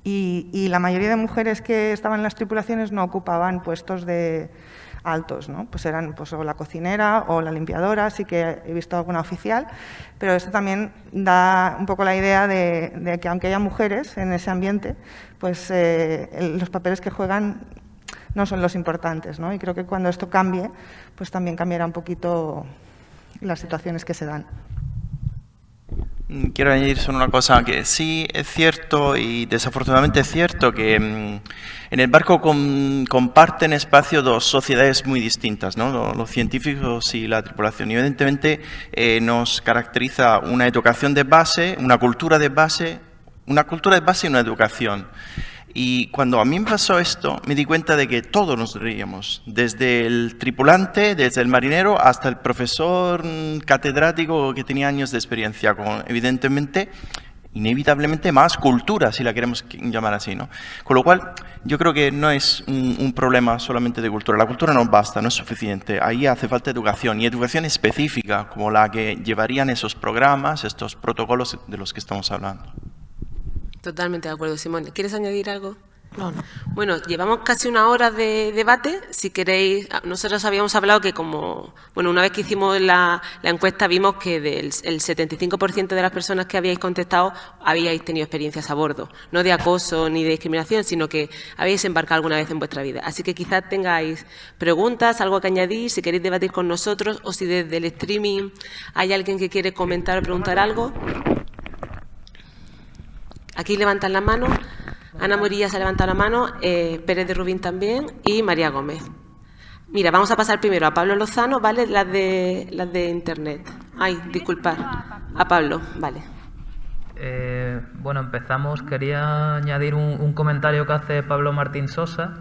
y la mayoría de mujeres que estaban en las tripulaciones no ocupaban puestos altos, ¿no? Pues eran o la cocinera o la limpiadora. Sí que he visto alguna oficial, pero esto también da un poco la idea de que aunque haya mujeres en ese ambiente, pues los papeles que juegan no son los importantes, ¿no? Y creo que cuando esto cambie, pues también cambiará un poquito las situaciones que se dan. Quiero añadir solo una cosa, que sí es cierto y desafortunadamente es cierto que en el barco comparten espacio dos sociedades muy distintas, ¿no? Los científicos y la tripulación. Y evidentemente nos caracteriza una educación de base, una cultura de base y una educación. Y cuando a mí me pasó esto, me di cuenta de que todos nos reíamos, desde el tripulante, desde el marinero, hasta el profesor catedrático que tenía años de experiencia, con evidentemente, inevitablemente más cultura, si la queremos llamar así, ¿no? Con lo cual, yo creo que no es un problema solamente de cultura. La cultura no basta, no es suficiente. Ahí hace falta educación, y educación específica, como la que llevarían esos programas, estos protocolos de los que estamos hablando. Totalmente de acuerdo, Simone. ¿Quieres añadir algo? No. Bueno, llevamos casi una hora de debate. Si queréis, nosotros habíamos hablado que una vez que hicimos la encuesta vimos que el 75% de las personas que habíais contestado habíais tenido experiencias a bordo, no de acoso ni de discriminación, sino que habíais embarcado alguna vez en vuestra vida. Así que quizás tengáis preguntas, algo que añadir, si queréis debatir con nosotros, o si desde el streaming hay alguien que quiere comentar o preguntar algo. Aquí levantan la mano. Ana Morilla se ha levantado la mano, Pérez de Rubín también, y María Gómez. Mira, vamos a pasar primero a Pablo Lozano, ¿vale? Las de internet. Ay, disculpad. A Pablo, vale. Bueno, empezamos. Quería añadir un comentario que hace Pablo Martín Sosa,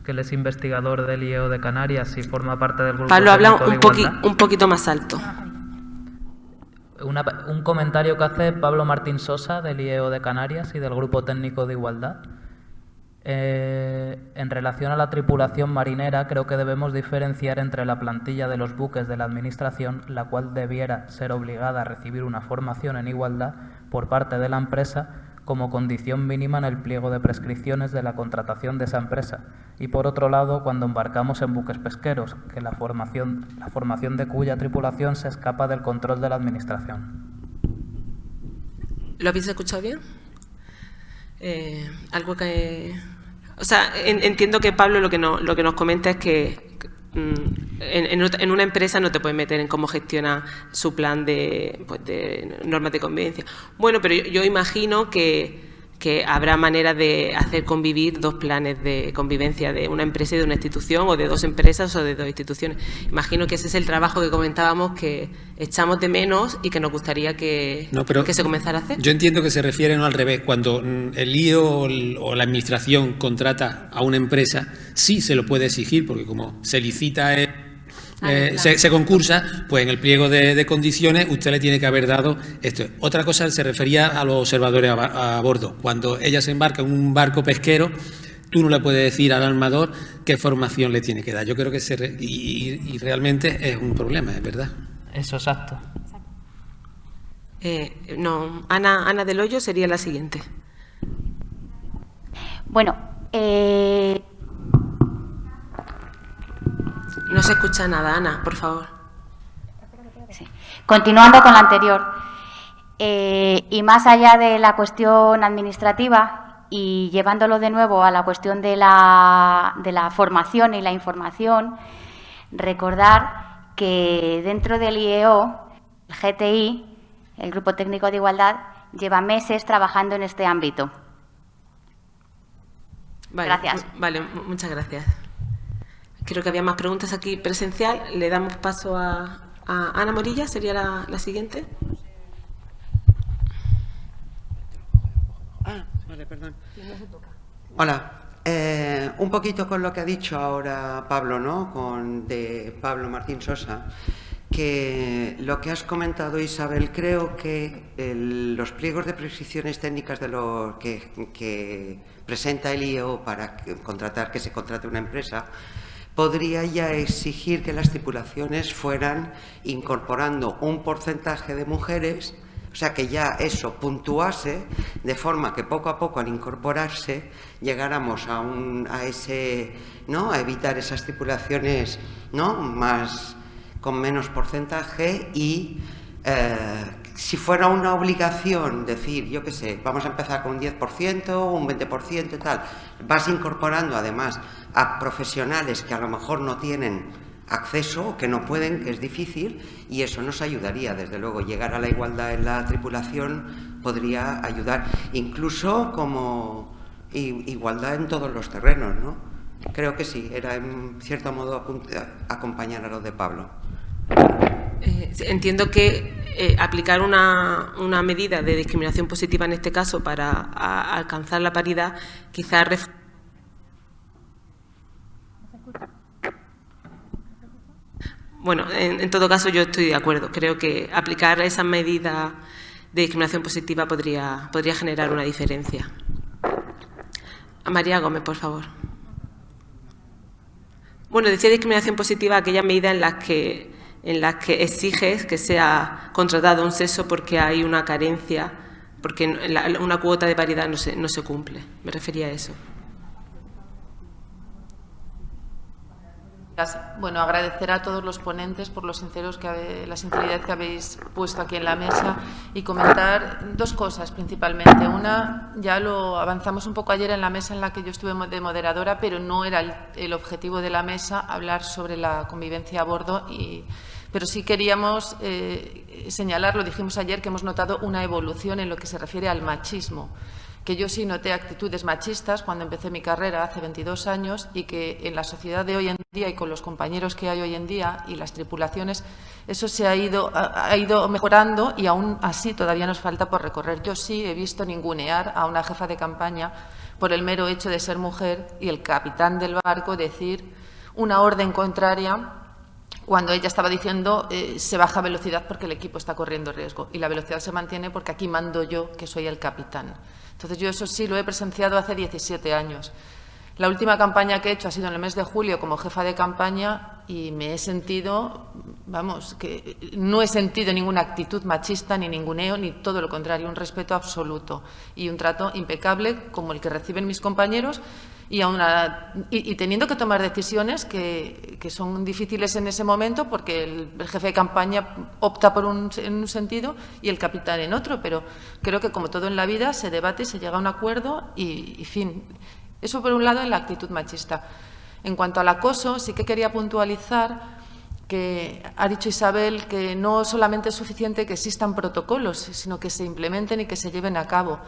que él es investigador del IEO de Canarias y forma parte del grupo Pablo, habla técnico de igualdad. un poquito más alto. Un comentario que hace Pablo Martín Sosa del IEO de Canarias y del grupo técnico de igualdad. En relación a la tripulación marinera, creo que debemos diferenciar entre la plantilla de los buques de la Administración, la cual debiera ser obligada a recibir una formación en igualdad por parte de la empresa como condición mínima en el pliego de prescripciones de la contratación de esa empresa, y por otro lado, cuando embarcamos en buques pesqueros, que la formación de cuya tripulación se escapa del control de la Administración. ¿Lo habéis escuchado bien? Algo que... O sea, entiendo que Pablo lo que nos comenta es que en una empresa no te puedes meter en cómo gestiona su plan de normas de convivencia. Bueno, pero yo imagino que habrá manera de hacer convivir dos planes de convivencia de una empresa y de una institución, o de dos empresas o de dos instituciones. Imagino que ese es el trabajo que comentábamos, que echamos de menos y que nos gustaría que se comenzara a hacer. Yo entiendo que se refiere no al revés. Cuando el IEO o la Administración contrata a una empresa, sí se lo puede exigir, porque como se licita... se concursa, pues en el pliego de condiciones usted le tiene que haber dado esto. Otra cosa se refería a los observadores a bordo. Cuando ella se embarca en un barco pesquero, tú no le puedes decir al armador qué formación le tiene que dar. Yo creo que y realmente es un problema, es verdad. Eso, exacto. No, Ana del Hoyo sería la siguiente. Bueno, no se escucha nada, Ana, por favor. Sí. Continuando con la anterior, y más allá de la cuestión administrativa y llevándolo de nuevo a la cuestión de la formación y la información, recordar que dentro del IEO, el GTI, el Grupo Técnico de Igualdad, lleva meses trabajando en este ámbito. Vale, gracias. Vale, muchas gracias. Creo que había más preguntas aquí presencial. Le damos paso a Ana Morilla, sería la siguiente. Vale, perdón. Hola. Un poquito con lo que ha dicho ahora Pablo, ¿no? De Pablo Martín Sosa, que lo que has comentado, Isabel, creo que los pliegos de prescripciones técnicas de lo que presenta el IEO para que se contrate una empresa, podría ya exigir que las tripulaciones fueran incorporando un porcentaje de mujeres, o sea, que ya eso puntuase, de forma que poco a poco, al incorporarse, llegáramos a ese, ¿no?, a evitar esas tripulaciones, ¿no?, con menos porcentaje, y si fuera una obligación decir, yo qué sé, vamos a empezar con un 10%, un 20% y tal, vas incorporando además a profesionales que a lo mejor no tienen acceso, que no pueden, que es difícil, y eso nos ayudaría, desde luego. Llegar a la igualdad en la tripulación podría ayudar, incluso como igualdad en todos los terrenos, ¿no? Creo que sí, era en cierto modo acompañar a lo de Pablo. Entiendo que aplicar una medida de discriminación positiva en este caso para alcanzar la paridad, quizás... Bueno, en todo caso yo estoy de acuerdo. Creo que aplicar esa medida de discriminación positiva podría generar una diferencia. A María Gómez, por favor. Bueno, decía discriminación positiva aquella medida en las que exiges que sea contratado un sexo porque hay una carencia, porque una cuota de paridad no se cumple. Me refería a eso. Bueno, agradecer a todos los ponentes por la sinceridad que habéis puesto aquí en la mesa, y comentar dos cosas principalmente. Una, ya lo avanzamos un poco ayer en la mesa en la que yo estuve de moderadora, pero no era el objetivo de la mesa hablar sobre la convivencia a bordo, pero sí queríamos señalar, lo dijimos ayer, que hemos notado una evolución en lo que se refiere al machismo. que yo sí noté actitudes machistas cuando empecé mi carrera hace 22 años y que en la sociedad de hoy en día y con los compañeros que hay hoy en día y las tripulaciones, eso se ha ido mejorando y aún así todavía nos falta por recorrer. Yo sí he visto ningunear a una jefa de campaña por el mero hecho de ser mujer y el capitán del barco decir una orden contraria cuando ella estaba diciendo se baja velocidad porque el equipo está corriendo riesgo y la velocidad se mantiene porque aquí mando yo, que soy el capitán. Entonces yo eso sí lo he presenciado hace 17 años. La última campaña que he hecho ha sido en el mes de julio como jefa de campaña y me he sentido, vamos, que no he sentido ninguna actitud machista, ni ninguneo, ni todo lo contrario, un respeto absoluto y un trato impecable como el que reciben mis compañeros y teniendo que tomar decisiones que son difíciles en ese momento porque el jefe de campaña opta en un sentido y el capitán en otro, pero creo que como todo en la vida se debate y se llega a un acuerdo y fin. Eso por un lado en la actitud machista. En cuanto al acoso, sí que quería puntualizar que ha dicho Isabel que no solamente es suficiente que existan protocolos, sino que se implementen y que se lleven a cabo.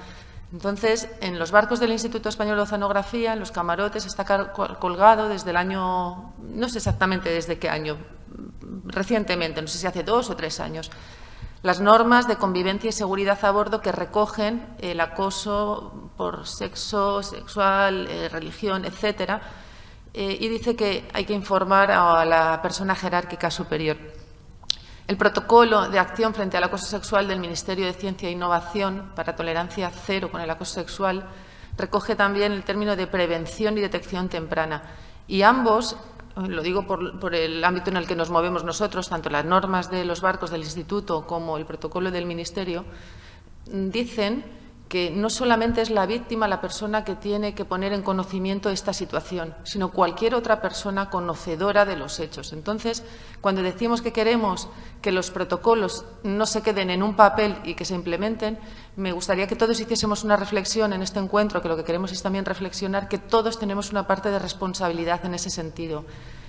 Entonces, en los barcos del Instituto Español de Oceanografía, en los camarotes, está colgado desde el año, no sé exactamente desde qué año, recientemente, no sé si hace 2 o 3 años, las normas de convivencia y seguridad a bordo que recogen el acoso por sexo, sexual, religión, etcétera, y dice que hay que informar a la persona jerárquica superior. El protocolo de acción frente al acoso sexual del Ministerio de Ciencia e Innovación para tolerancia cero con el acoso sexual recoge también el término de prevención y detección temprana. Y ambos, lo digo por el ámbito en el que nos movemos nosotros, tanto las normas de los barcos del Instituto como el protocolo del Ministerio, dicen que no solamente es la víctima la persona que tiene que poner en conocimiento esta situación, sino cualquier otra persona conocedora de los hechos. Entonces, cuando decimos que queremos que los protocolos no se queden en un papel y que se implementen, me gustaría que todos hiciésemos una reflexión en este encuentro, que lo que queremos es también reflexionar que todos tenemos una parte de responsabilidad en ese sentido.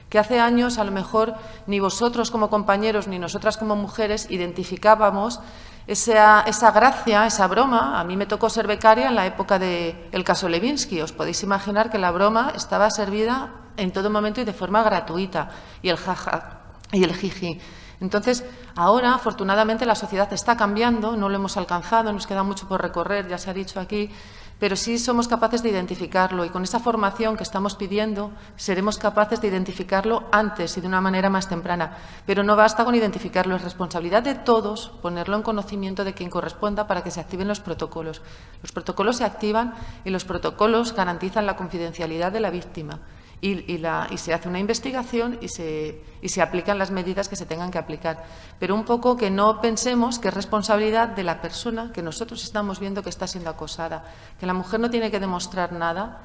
Que hace años, a lo mejor, ni vosotros como compañeros ni nosotras como mujeres identificábamos esa gracia, esa broma. A mí me tocó ser becaria en la época del caso Levinsky. Os podéis imaginar que la broma estaba servida en todo momento y de forma gratuita, y el jaja y el jiji. Entonces, ahora, afortunadamente, la sociedad está cambiando, no lo hemos alcanzado, nos queda mucho por recorrer, ya se ha dicho aquí, pero sí somos capaces de identificarlo y con esa formación que estamos pidiendo seremos capaces de identificarlo antes y de una manera más temprana. Pero no basta con identificarlo, es responsabilidad de todos ponerlo en conocimiento de quien corresponda para que se activen los protocolos. Los protocolos se activan y los protocolos garantizan la confidencialidad de la víctima. Y se hace una investigación y se aplican las medidas que se tengan que aplicar. Pero un poco que no pensemos que es responsabilidad de la persona que nosotros estamos viendo que está siendo acosada, que la mujer no tiene que demostrar nada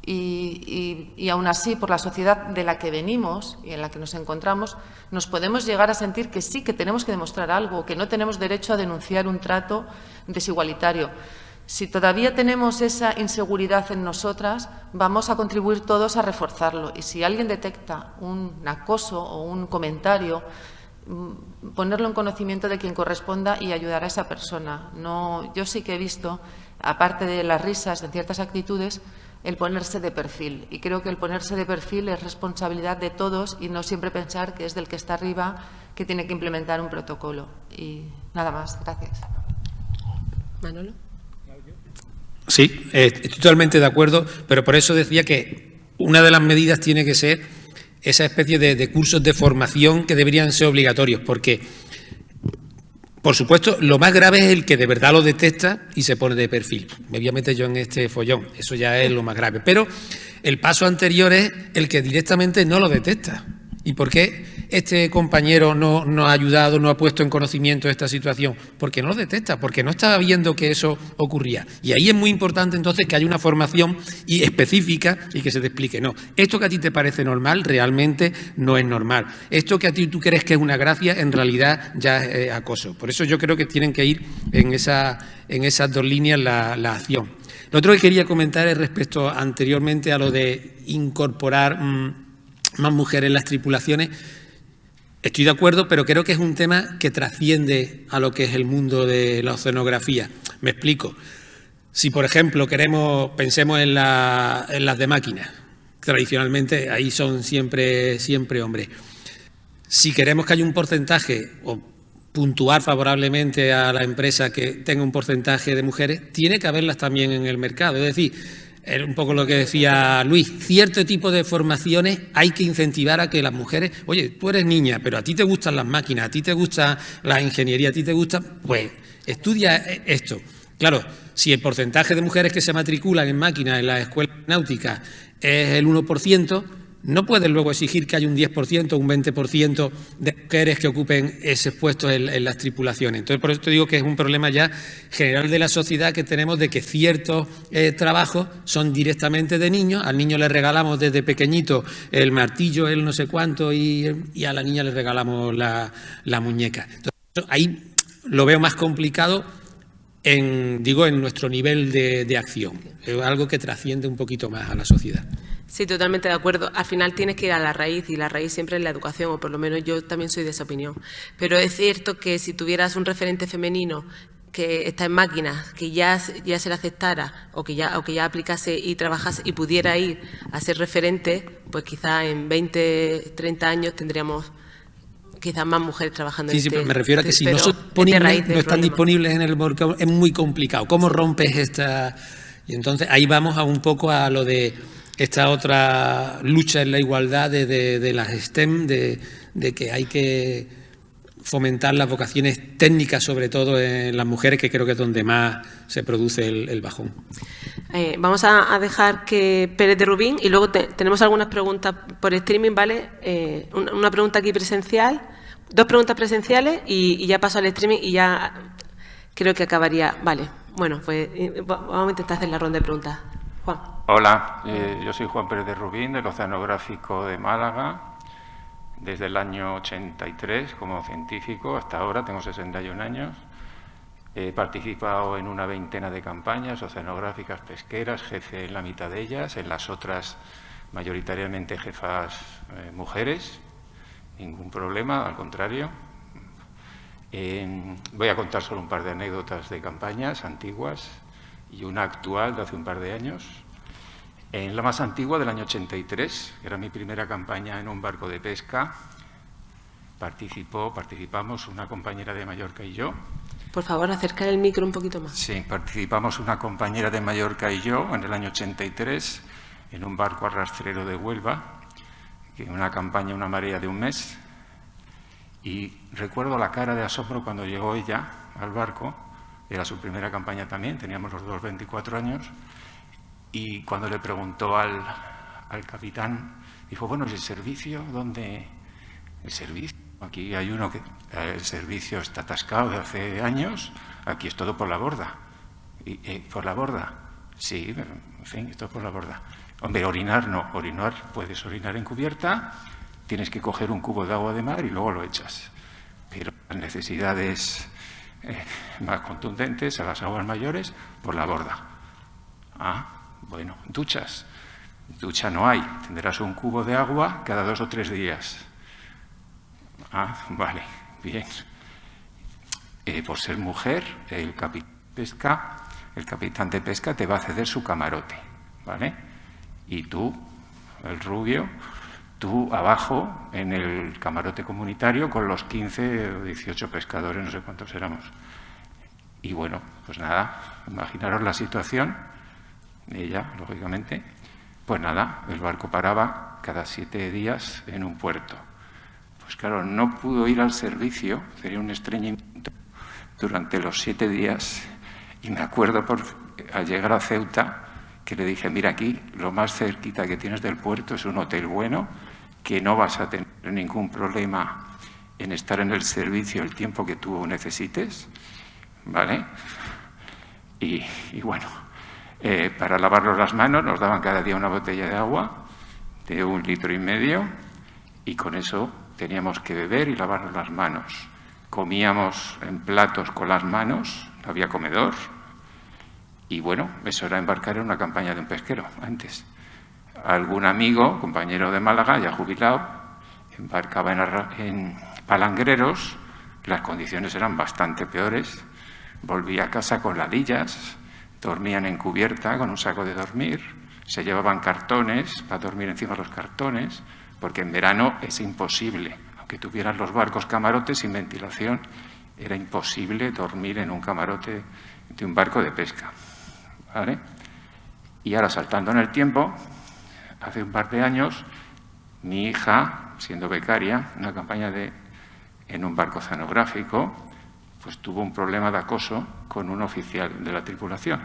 y aún así, por la sociedad de la que venimos y en la que nos encontramos, nos podemos llegar a sentir que sí, que tenemos que demostrar algo, que no tenemos derecho a denunciar un trato desigualitario. Si todavía tenemos esa inseguridad en nosotras, vamos a contribuir todos a reforzarlo. Y si alguien detecta un acoso o un comentario, ponerlo en conocimiento de quien corresponda y ayudar a esa persona. No, yo sí que he visto, aparte de las risas, de ciertas actitudes, el ponerse de perfil. Y creo que el ponerse de perfil es responsabilidad de todos y no siempre pensar que es del que está arriba que tiene que implementar un protocolo. Y nada más. Gracias. Manolo. Sí, estoy totalmente de acuerdo, pero por eso decía que una de las medidas tiene que ser esa especie de cursos de formación que deberían ser obligatorios, porque, por supuesto, lo más grave es el que de verdad lo detecta y se pone de perfil. Me voy a meter yo en este follón, eso ya es lo más grave. Pero el paso anterior es el que directamente no lo detecta. ¿Y por qué este compañero no ha ayudado, no ha puesto en conocimiento esta situación? Porque no lo detecta, porque no estaba viendo que eso ocurría. Y ahí es muy importante entonces que haya una formación específica y que se te explique. No, esto que a ti te parece normal realmente no es normal. Esto que a ti tú crees que es una gracia en realidad ya es acoso. Por eso yo creo que tienen que ir en esas dos líneas la acción. Lo otro que quería comentar es respecto anteriormente a lo de incorporar más mujeres en las tripulaciones. Estoy de acuerdo, pero creo que es un tema que trasciende a lo que es el mundo de la oceanografía. Me explico. Si, por ejemplo, pensemos en las de máquinas, tradicionalmente ahí son siempre hombres. Si queremos que haya un porcentaje o puntuar favorablemente a la empresa que tenga un porcentaje de mujeres, tiene que haberlas también en el mercado. Es decir, es un poco lo que decía Luis, cierto tipo de formaciones hay que incentivar a que las mujeres, oye, tú eres niña, pero a ti te gustan las máquinas, a ti te gusta la ingeniería, a ti te gusta, pues estudia esto. Claro, si el porcentaje de mujeres que se matriculan en máquinas en las escuelas náuticas es el 1%, no puedes luego exigir que haya un 10%, un 20% de mujeres que ocupen esos puestos en las tripulaciones. Entonces, por eso te digo que es un problema ya general de la sociedad que tenemos de que ciertos trabajos son directamente de niños. Al niño le regalamos desde pequeñito el martillo, el no sé cuánto, y a la niña le regalamos la muñeca. Entonces, ahí lo veo más complicado en nuestro nivel de acción. Es algo que trasciende un poquito más a la sociedad. Sí, totalmente de acuerdo. Al final tienes que ir a la raíz y la raíz siempre es la educación, o por lo menos yo también soy de esa opinión. Pero es cierto que si tuvieras un referente femenino que está en máquinas, que ya se le aceptara o que ya aplicase y trabajase y pudiera ir a ser referente, pues quizás en 20, 30 años tendríamos quizás más mujeres trabajando en Sí, me refiero a que si no están disponibles en el mercado, es muy complicado. ¿Cómo rompes esta...? Y entonces ahí vamos un poco a lo de esta otra lucha en la igualdad de las STEM, de que hay que fomentar las vocaciones técnicas, sobre todo en las mujeres, que creo que es donde más se produce el bajón. Vamos a dejar que Pérez de Rubín, y luego tenemos algunas preguntas por streaming, ¿vale? Una pregunta aquí presencial, 2 preguntas presenciales y ya paso al streaming y ya creo que acabaría. Vale, bueno, pues vamos a intentar hacer la ronda de preguntas. Juan. Hola, yo soy Juan Pérez de Rubín, del Oceanográfico de Málaga, desde el año 83 como científico, hasta ahora tengo 61 años. He participado en una veintena de campañas oceanográficas pesqueras, jefe en la mitad de ellas, en las otras mayoritariamente jefas mujeres, ningún problema, al contrario. Voy a contar solo un par de anécdotas de campañas antiguas y una actual de hace un par de años. En la más antigua, del año 83, que era mi primera campaña en un barco de pesca, participamos una compañera de Mallorca y yo. Por favor, acercar el micro un poquito más. Sí, participamos una compañera de Mallorca y yo en el año 83 en un barco arrastrero de Huelva, en una campaña, una marea de un mes. Y recuerdo la cara de asombro cuando llegó ella al barco. Era su primera campaña también, teníamos los dos 24 años. Y cuando le preguntó al capitán, dijo, bueno, ¿y el servicio? ¿Dónde? ¿El servicio? Aquí hay uno que... El servicio está atascado de hace años, aquí es todo por la borda. ¿Por la borda? Sí, en fin, esto es por la borda. Hombre, orinar no, puedes orinar en cubierta, tienes que coger un cubo de agua de mar y luego lo echas. Pero las necesidades más contundentes, a las aguas mayores, por la borda. Ah, bueno, duchas. Ducha no hay, tendrás un cubo de agua cada 2 o 3 días. Ah, vale, bien. Por ser mujer, el capitán de pesca te va a ceder su camarote, ¿vale? Y tú, el rubio, tú abajo en el camarote comunitario con los 15 o 18 pescadores, no sé cuántos éramos. Y bueno, pues nada, imaginaros la situación, ella, lógicamente, pues nada, el barco paraba cada 7 días en un puerto. Pues claro, no pudo ir al servicio, sería un estreñimiento durante los 7 días. Y me acuerdo al llegar a Ceuta que le dije, mira, aquí lo más cerquita que tienes del puerto es un hotel bueno, que no vas a tener ningún problema en estar en el servicio el tiempo que tú necesites, ¿vale? Y bueno, para lavarnos las manos nos daban cada día una botella de agua de 1,5 litros y con eso teníamos que beber y lavarnos las manos. Comíamos en platos con las manos, no había comedor. Y bueno, eso era embarcar en una campaña de un pesquero antes. Algún amigo, compañero de Málaga, ya jubilado, embarcaba en palangreros, las condiciones eran bastante peores. Volvía a casa con ladillas dormían en cubierta con un saco de dormir, se llevaban cartones para dormir encima de los cartones, porque en verano es imposible, aunque tuvieran los barcos camarotes sin ventilación, era imposible dormir en un camarote de un barco de pesca, ¿vale? Y ahora, saltando en el tiempo, hace un par de años, mi hija, siendo becaria, en una campaña en un barco oceanográfico, pues tuvo un problema de acoso con un oficial de la tripulación.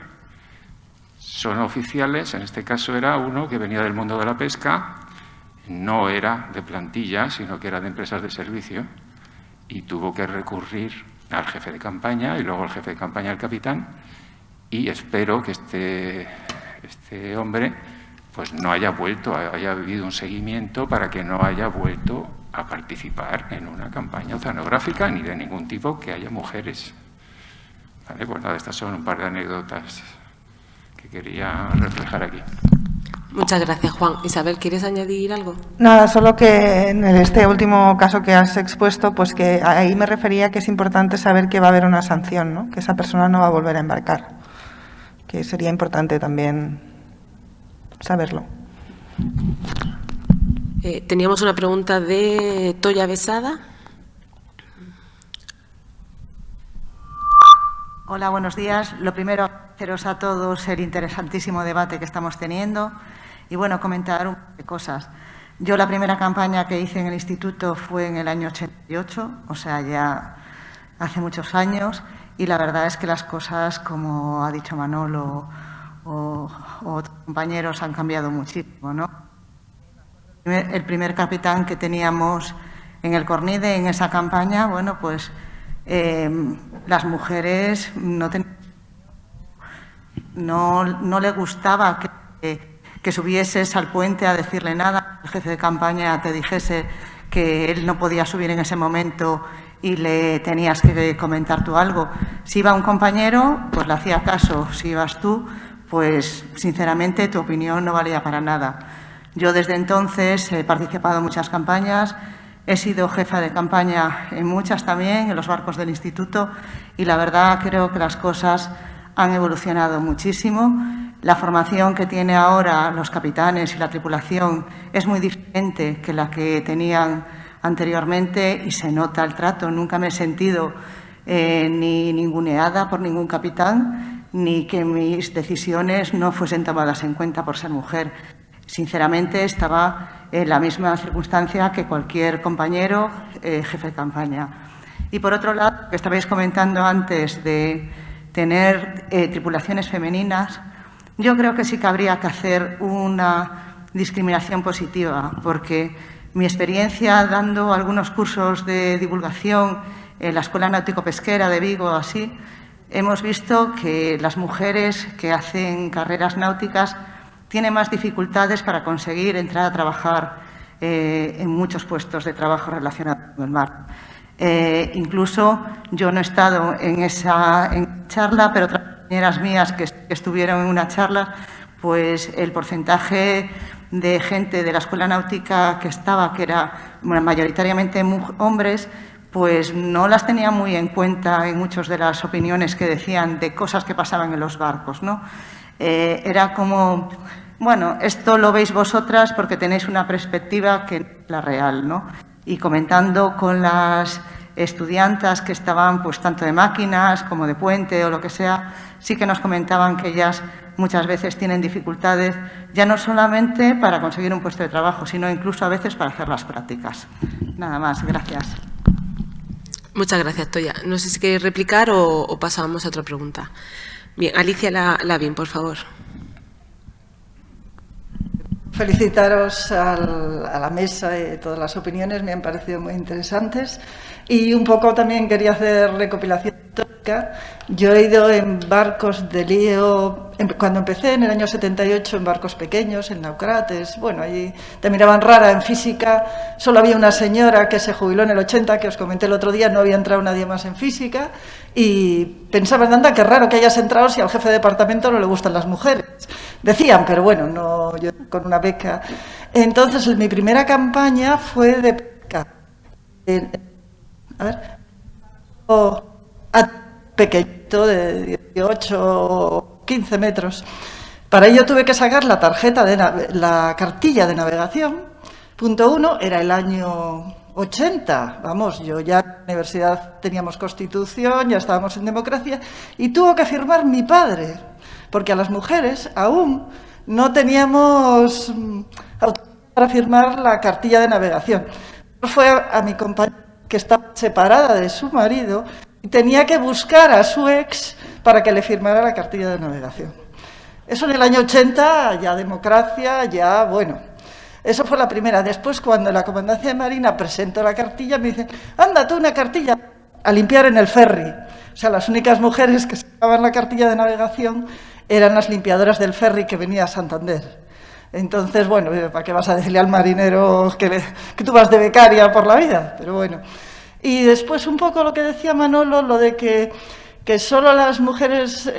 Son oficiales, en este caso era uno que venía del mundo de la pesca, no era de plantilla, sino que era de empresas de servicio, y tuvo que recurrir al jefe de campaña y luego al jefe de campaña al capitán, y espero que este hombre pues no haya vuelto, haya habido un seguimiento para que no haya vuelto a participar en una campaña oceanográfica ni de ningún tipo que haya mujeres. ¿Vale? Pues nada, estas son un par de anécdotas que quería reflejar aquí. Muchas gracias, Juan. Isabel, ¿quieres añadir algo? Nada, solo que en este último caso que has expuesto, pues que ahí me refería que es importante saber que va a haber una sanción, ¿no? Que esa persona no va a volver a embarcar. Que sería importante también saberlo. Teníamos una pregunta de Toya Besada. Hola, buenos días. Lo primero, agradeceros a todos el interesantísimo debate que estamos teniendo y, bueno, comentar un par de cosas. Yo la primera campaña que hice en el instituto fue en el año 88, o sea, ya hace muchos años, y la verdad es que las cosas, como ha dicho Manolo o otros compañeros, han cambiado muchísimo, ¿no? El primer capitán que teníamos en el Cornide, en esa campaña, bueno, pues las mujeres no le gustaba que subieses al puente a decirle nada, el jefe de campaña te dijese que él no podía subir en ese momento y le tenías que comentar tú algo. Si iba un compañero, pues le hacía caso. Si ibas tú, pues sinceramente tu opinión no valía para nada. Yo desde entonces he participado en muchas campañas, he sido jefa de campaña en muchas también, en los barcos del instituto, y la verdad creo que las cosas han evolucionado muchísimo. La formación que tiene ahora los capitanes y la tripulación es muy diferente que la que tenían anteriormente y se nota el trato. Nunca me he sentido ni ninguneada por ningún capitán, ni que mis decisiones no fuesen tomadas en cuenta por ser mujer. Sinceramente, estaba en la misma circunstancia que cualquier compañero jefe de campaña. Y por otro lado, que estabais comentando antes de tener tripulaciones femeninas, yo creo que sí que habría que hacer una discriminación positiva, porque mi experiencia dando algunos cursos de divulgación en la Escuela Náutico-Pesquera de Vigo, así, hemos visto que las mujeres que hacen carreras náuticas tienen más dificultades para conseguir entrar a trabajar en muchos puestos de trabajo relacionados con el mar. Incluso yo no he estado en charla, pero otras compañeras mías que estuvieron en una charla, pues el porcentaje de gente de la escuela náutica que estaba, que era mayoritariamente hombres, pues no las tenía muy en cuenta en muchas de las opiniones que decían de cosas que pasaban en los barcos, ¿no? Era como, bueno, esto lo veis vosotras porque tenéis una perspectiva que no es la real, ¿no? Y comentando con las estudiantas que estaban pues tanto de máquinas como de puente o lo que sea, sí que nos comentaban que ellas muchas veces tienen dificultades ya no solamente para conseguir un puesto de trabajo, sino incluso a veces para hacer las prácticas. Nada más, gracias. Muchas gracias, Toya. No sé si queréis replicar o pasamos a otra pregunta. Bien, Alicia Lavín, por favor. Felicitaros a la mesa y todas las opiniones, me han parecido muy interesantes. Y un poco también quería hacer recopilación histórica. Yo he ido en barcos de lío, cuando empecé en el año 78, en barcos pequeños, en Naucrates. Bueno, allí te miraban rara en física. Solo había una señora que se jubiló en el 80, que os comenté el otro día, no había entrado nadie más en física. Y pensaban, anda, qué raro que hayas entrado si al jefe de departamento no le gustan las mujeres. Decían, pero bueno, no, yo con una beca. Entonces, mi primera campaña fue de pesca. A pequeñito, de 18 15 metros. Para ello tuve que sacar la la cartilla de navegación. Punto 1, era el año 80, vamos, yo ya en la universidad teníamos Constitución, ya estábamos en democracia, y tuvo que firmar mi padre, porque a las mujeres aún no teníamos autorización para firmar la cartilla de navegación. Fue a mi compañera, que estaba separada de su marido, y tenía que buscar a su ex para que le firmara la cartilla de navegación. Eso en el año 80, ya democracia, ya bueno. Eso fue la primera. Después, cuando la Comandancia de Marina presentó la cartilla, me dicen, anda tú una cartilla a limpiar en el ferry. O sea, las únicas mujeres que sacaban la cartilla de navegación eran las limpiadoras del ferry que venía a Santander. Entonces, bueno, ¿para qué vas a decirle al marinero que tú vas de becaria por la vida? Pero bueno. Y después un poco lo que decía Manolo, lo de que solo las mujeres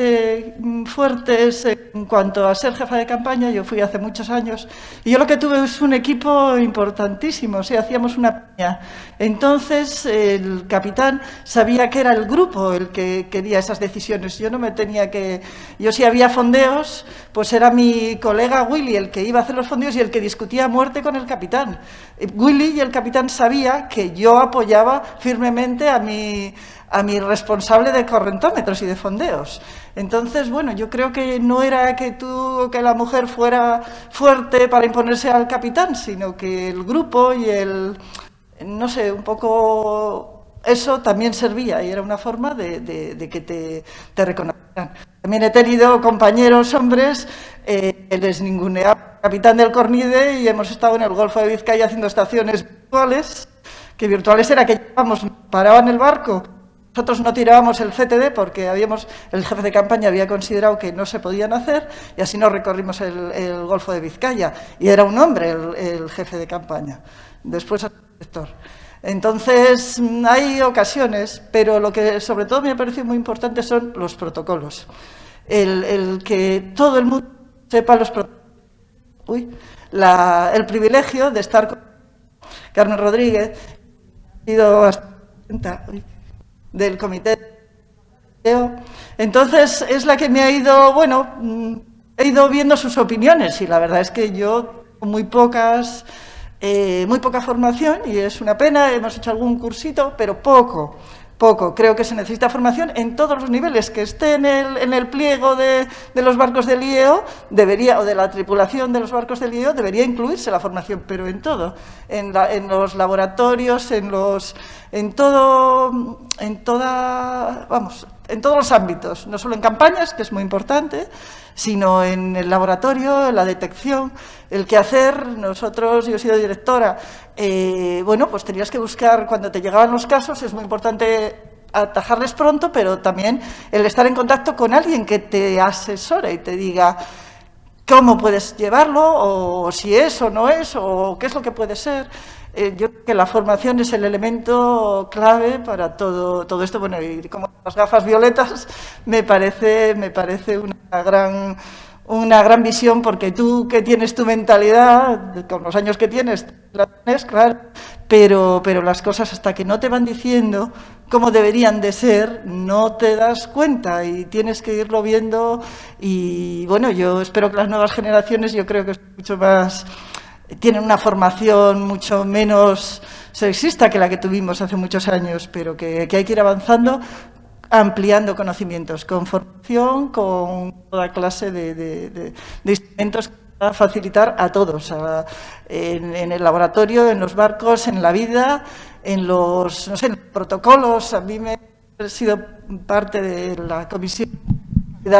fuertes en cuanto a ser jefa de campaña, yo fui hace muchos años, y yo lo que tuve es un equipo importantísimo, o sea, hacíamos una piña. Entonces el capitán sabía que era el grupo el que quería esas decisiones, yo no me tenía que... Yo si había fondeos, pues era mi colega Willy el que iba a hacer los fondeos y el que discutía a muerte con el capitán. Willy y el capitán sabía que yo apoyaba firmemente a mi responsable de correntómetros y de fondeos. Entonces, bueno, yo creo que no era que la mujer fuera fuerte para imponerse al capitán, sino que el grupo y no sé, un poco eso también servía y era una forma de que te reconozcan. También he tenido compañeros hombres, les ninguneaba capitán del Cornide y hemos estado en el Golfo de Vizcaya haciendo estaciones virtuales, que virtuales era que llevábamos, paraban el barco. Nosotros no tirábamos el CTD porque el jefe de campaña había considerado que no se podían hacer y así no recorrimos el Golfo de Vizcaya. Y era un hombre el jefe de campaña, después el director. Entonces, hay ocasiones, pero lo que sobre todo me ha parecido muy importante son los protocolos. El que todo el mundo sepa los protocolos. El privilegio de estar con Carmen Rodríguez, ha sido hasta del comité. Entonces es la que me ha ido, bueno, he ido viendo sus opiniones y la verdad es que yo con muy poca formación y es una pena, hemos hecho algún cursito, pero poco. Creo que se necesita formación en todos los niveles, que esté en el pliego de los barcos del IEO, o de la tripulación de los barcos del IEO, debería incluirse la formación, pero en todo, en los laboratorios, en todos los ámbitos, no solo en campañas, que es muy importante, sino en el laboratorio, en la detección, el qué hacer. Nosotros, yo he sido directora, bueno, pues tenías que buscar, cuando te llegaban los casos, es muy importante atajarles pronto, pero también el estar en contacto con alguien que te asesore y te diga cómo puedes llevarlo, o si es o no es, o qué es lo que puede ser. Yo creo que la formación es el elemento clave para todo esto. Bueno, y como las gafas violetas me parece una gran visión, porque tú que tienes tu mentalidad, con los años que tienes, la tienes, claro, pero las cosas hasta que no te van diciendo cómo deberían de ser, no te das cuenta y tienes que irlo viendo. Y bueno, yo espero que las nuevas generaciones, yo creo que es mucho más... tienen una formación mucho menos sexista que la que tuvimos hace muchos años, pero que hay que ir avanzando, ampliando conocimientos, con formación, con toda clase de instrumentos para facilitar a todos, en el laboratorio, en los barcos, en la vida, en los, no sé, en los protocolos. A mí me he sido parte de la comisión de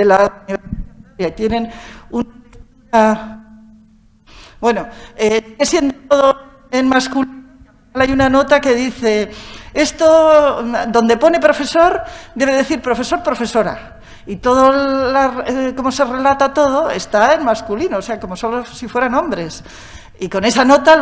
la universidad. Tienen una... Bueno, siendo todo en masculino, hay una nota que dice, esto, donde pone profesor, debe decir profesor, profesora. Y todo, como se relata todo, está en masculino, o sea, como solo si fueran hombres. Y con esa nota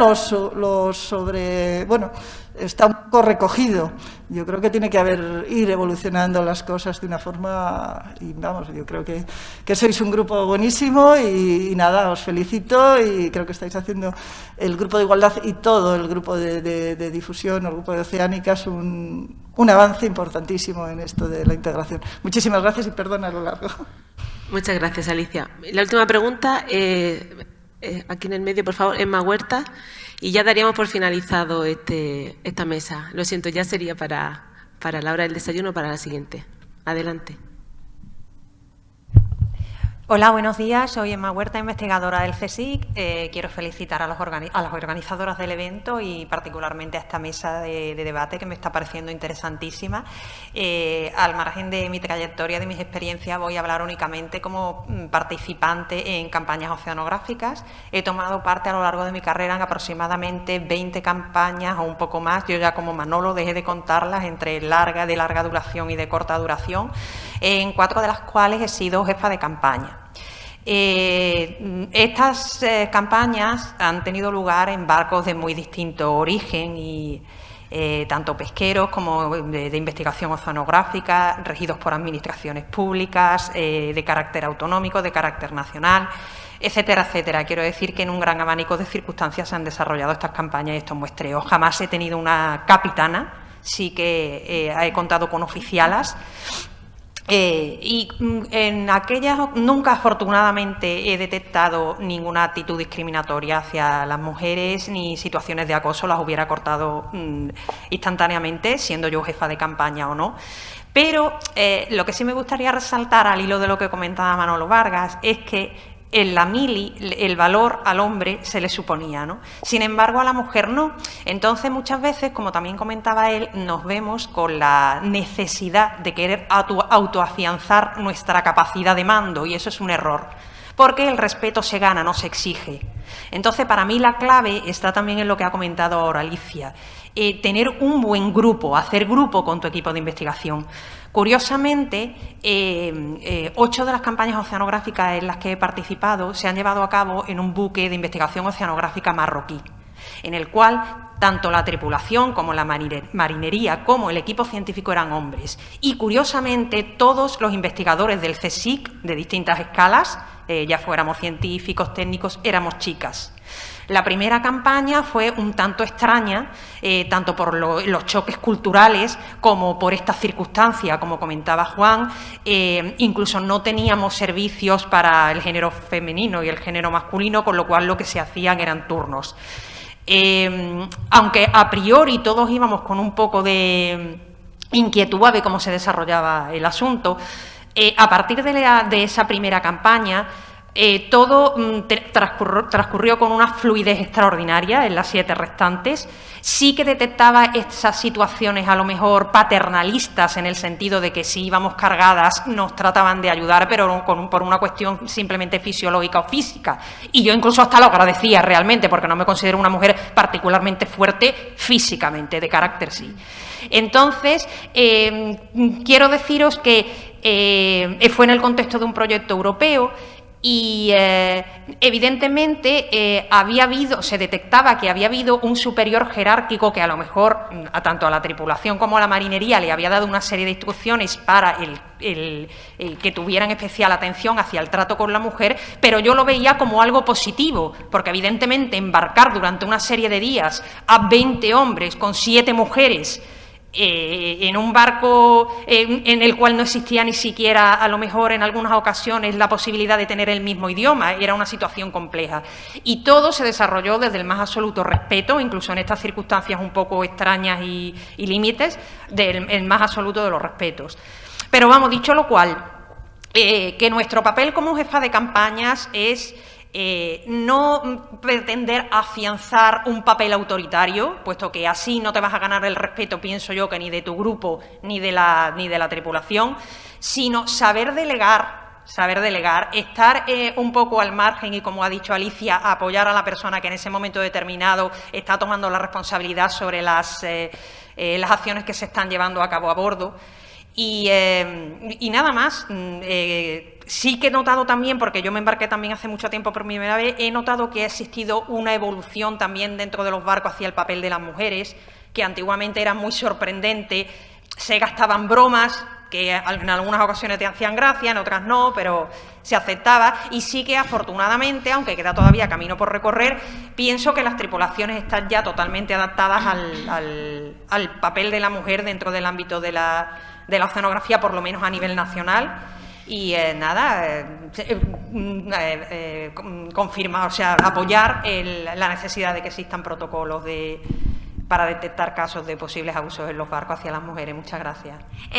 bueno, está un poco recogido. Yo creo que tiene que ir evolucionando las cosas de una forma, y vamos, yo creo que sois un grupo buenísimo y nada, os felicito y creo que estáis haciendo el grupo de igualdad y todo el grupo de difusión, el grupo de Oceánicas, un avance importantísimo en esto de la integración. Muchísimas gracias y perdona lo largo. Muchas gracias, Alicia. La última pregunta, aquí en el medio, por favor, Emma Huerta. Y ya daríamos por finalizado esta mesa. Lo siento, ya sería para la hora del desayuno, para la siguiente. Adelante. Hola, buenos días. Soy Emma Huerta, investigadora del CSIC. Quiero felicitar a las organizadoras del evento y particularmente a esta mesa de debate que me está pareciendo interesantísima. Al margen de mi trayectoria, de mis experiencias, voy a hablar únicamente como participante en campañas oceanográficas. He tomado parte a lo largo de mi carrera en aproximadamente 20 campañas o un poco más. Yo ya como Manolo dejé de contarlas entre de larga duración y de corta duración, en 4 de las cuales he sido jefa de campaña. Estas campañas han tenido lugar en barcos de muy distinto origen y tanto pesqueros como de investigación oceanográfica, regidos por administraciones públicas, de carácter autonómico, de carácter nacional, etcétera, etcétera. Quiero decir que en un gran abanico de circunstancias se han desarrollado estas campañas y estos muestreos. Jamás he tenido una capitana, sí que he contado con oficialas. Y en aquellas nunca afortunadamente he detectado ninguna actitud discriminatoria hacia las mujeres ni situaciones de acoso, las hubiera cortado instantáneamente, siendo yo jefa de campaña o no. Pero lo que sí me gustaría resaltar al hilo de lo que comentaba Manolo Vargas es que en la mili el valor al hombre se le suponía, ¿no? Sin embargo, a la mujer no. Entonces, muchas veces, como también comentaba él, nos vemos con la necesidad de querer autoafianzar nuestra capacidad de mando, y eso es un error, porque el respeto se gana, no se exige. Entonces, para mí la clave está también en lo que ha comentado ahora Alicia. Tener un buen grupo, hacer grupo con tu equipo de investigación. Curiosamente, 8 de las campañas oceanográficas en las que he participado se han llevado a cabo en un buque de investigación oceanográfica marroquí, en el cual tanto la tripulación como la marinería como el equipo científico eran hombres. Y curiosamente, todos los investigadores del CSIC, de distintas escalas, ya fuéramos científicos, técnicos, éramos chicas. La primera campaña fue un tanto extraña, tanto por los choques culturales como por esta circunstancia, como comentaba Juan. Incluso no teníamos servicios para el género femenino y el género masculino, con lo cual lo que se hacían eran turnos. Aunque a priori todos íbamos con un poco de inquietud a ver cómo se desarrollaba el asunto, a partir de esa primera campaña, todo transcurrió con una fluidez extraordinaria en las 7 restantes. Sí que detectaba esas situaciones a lo mejor paternalistas, en el sentido de que si íbamos cargadas nos trataban de ayudar, pero por una cuestión simplemente fisiológica o física. Y yo incluso hasta lo agradecía realmente, porque no me considero una mujer particularmente fuerte físicamente, de carácter sí. Entonces, quiero deciros que fue en el contexto de un proyecto europeo. Y evidentemente se detectaba que había habido un superior jerárquico que a lo mejor tanto a la tripulación como a la marinería le había dado una serie de instrucciones para que tuvieran especial atención hacia el trato con la mujer, pero yo lo veía como algo positivo, porque evidentemente embarcar durante una serie de días a 20 hombres con 7 mujeres en un barco en el cual no existía ni siquiera, a lo mejor en algunas ocasiones, la posibilidad de tener el mismo idioma, era una situación compleja. Y todo se desarrolló desde el más absoluto respeto, incluso en estas circunstancias un poco extrañas y límites, del más absoluto de los respetos. Pero vamos, dicho lo cual, que nuestro papel como jefa de campañas es no pretender afianzar un papel autoritario, puesto que así no te vas a ganar el respeto, pienso yo, que ni de tu grupo ni de la tripulación, sino saber delegar, estar un poco al margen y, como ha dicho Alicia, apoyar a la persona que en ese momento determinado está tomando la responsabilidad sobre las acciones que se están llevando a cabo a bordo. Y nada más, Sí que he notado también, porque yo me embarqué también hace mucho tiempo por primera vez, he notado que ha existido una evolución también dentro de los barcos hacia el papel de las mujeres, que antiguamente era muy sorprendente, se gastaban bromas que en algunas ocasiones te hacían gracia, en otras no, pero se aceptaba. Y sí que afortunadamente, aunque queda todavía camino por recorrer, pienso que las tripulaciones están ya totalmente adaptadas al papel de la mujer dentro del ámbito de la oceanografía, por lo menos a nivel nacional. Y confirmar, o sea, apoyar la necesidad de que existan protocolos para detectar casos de posibles abusos en los barcos hacia las mujeres. Muchas gracias.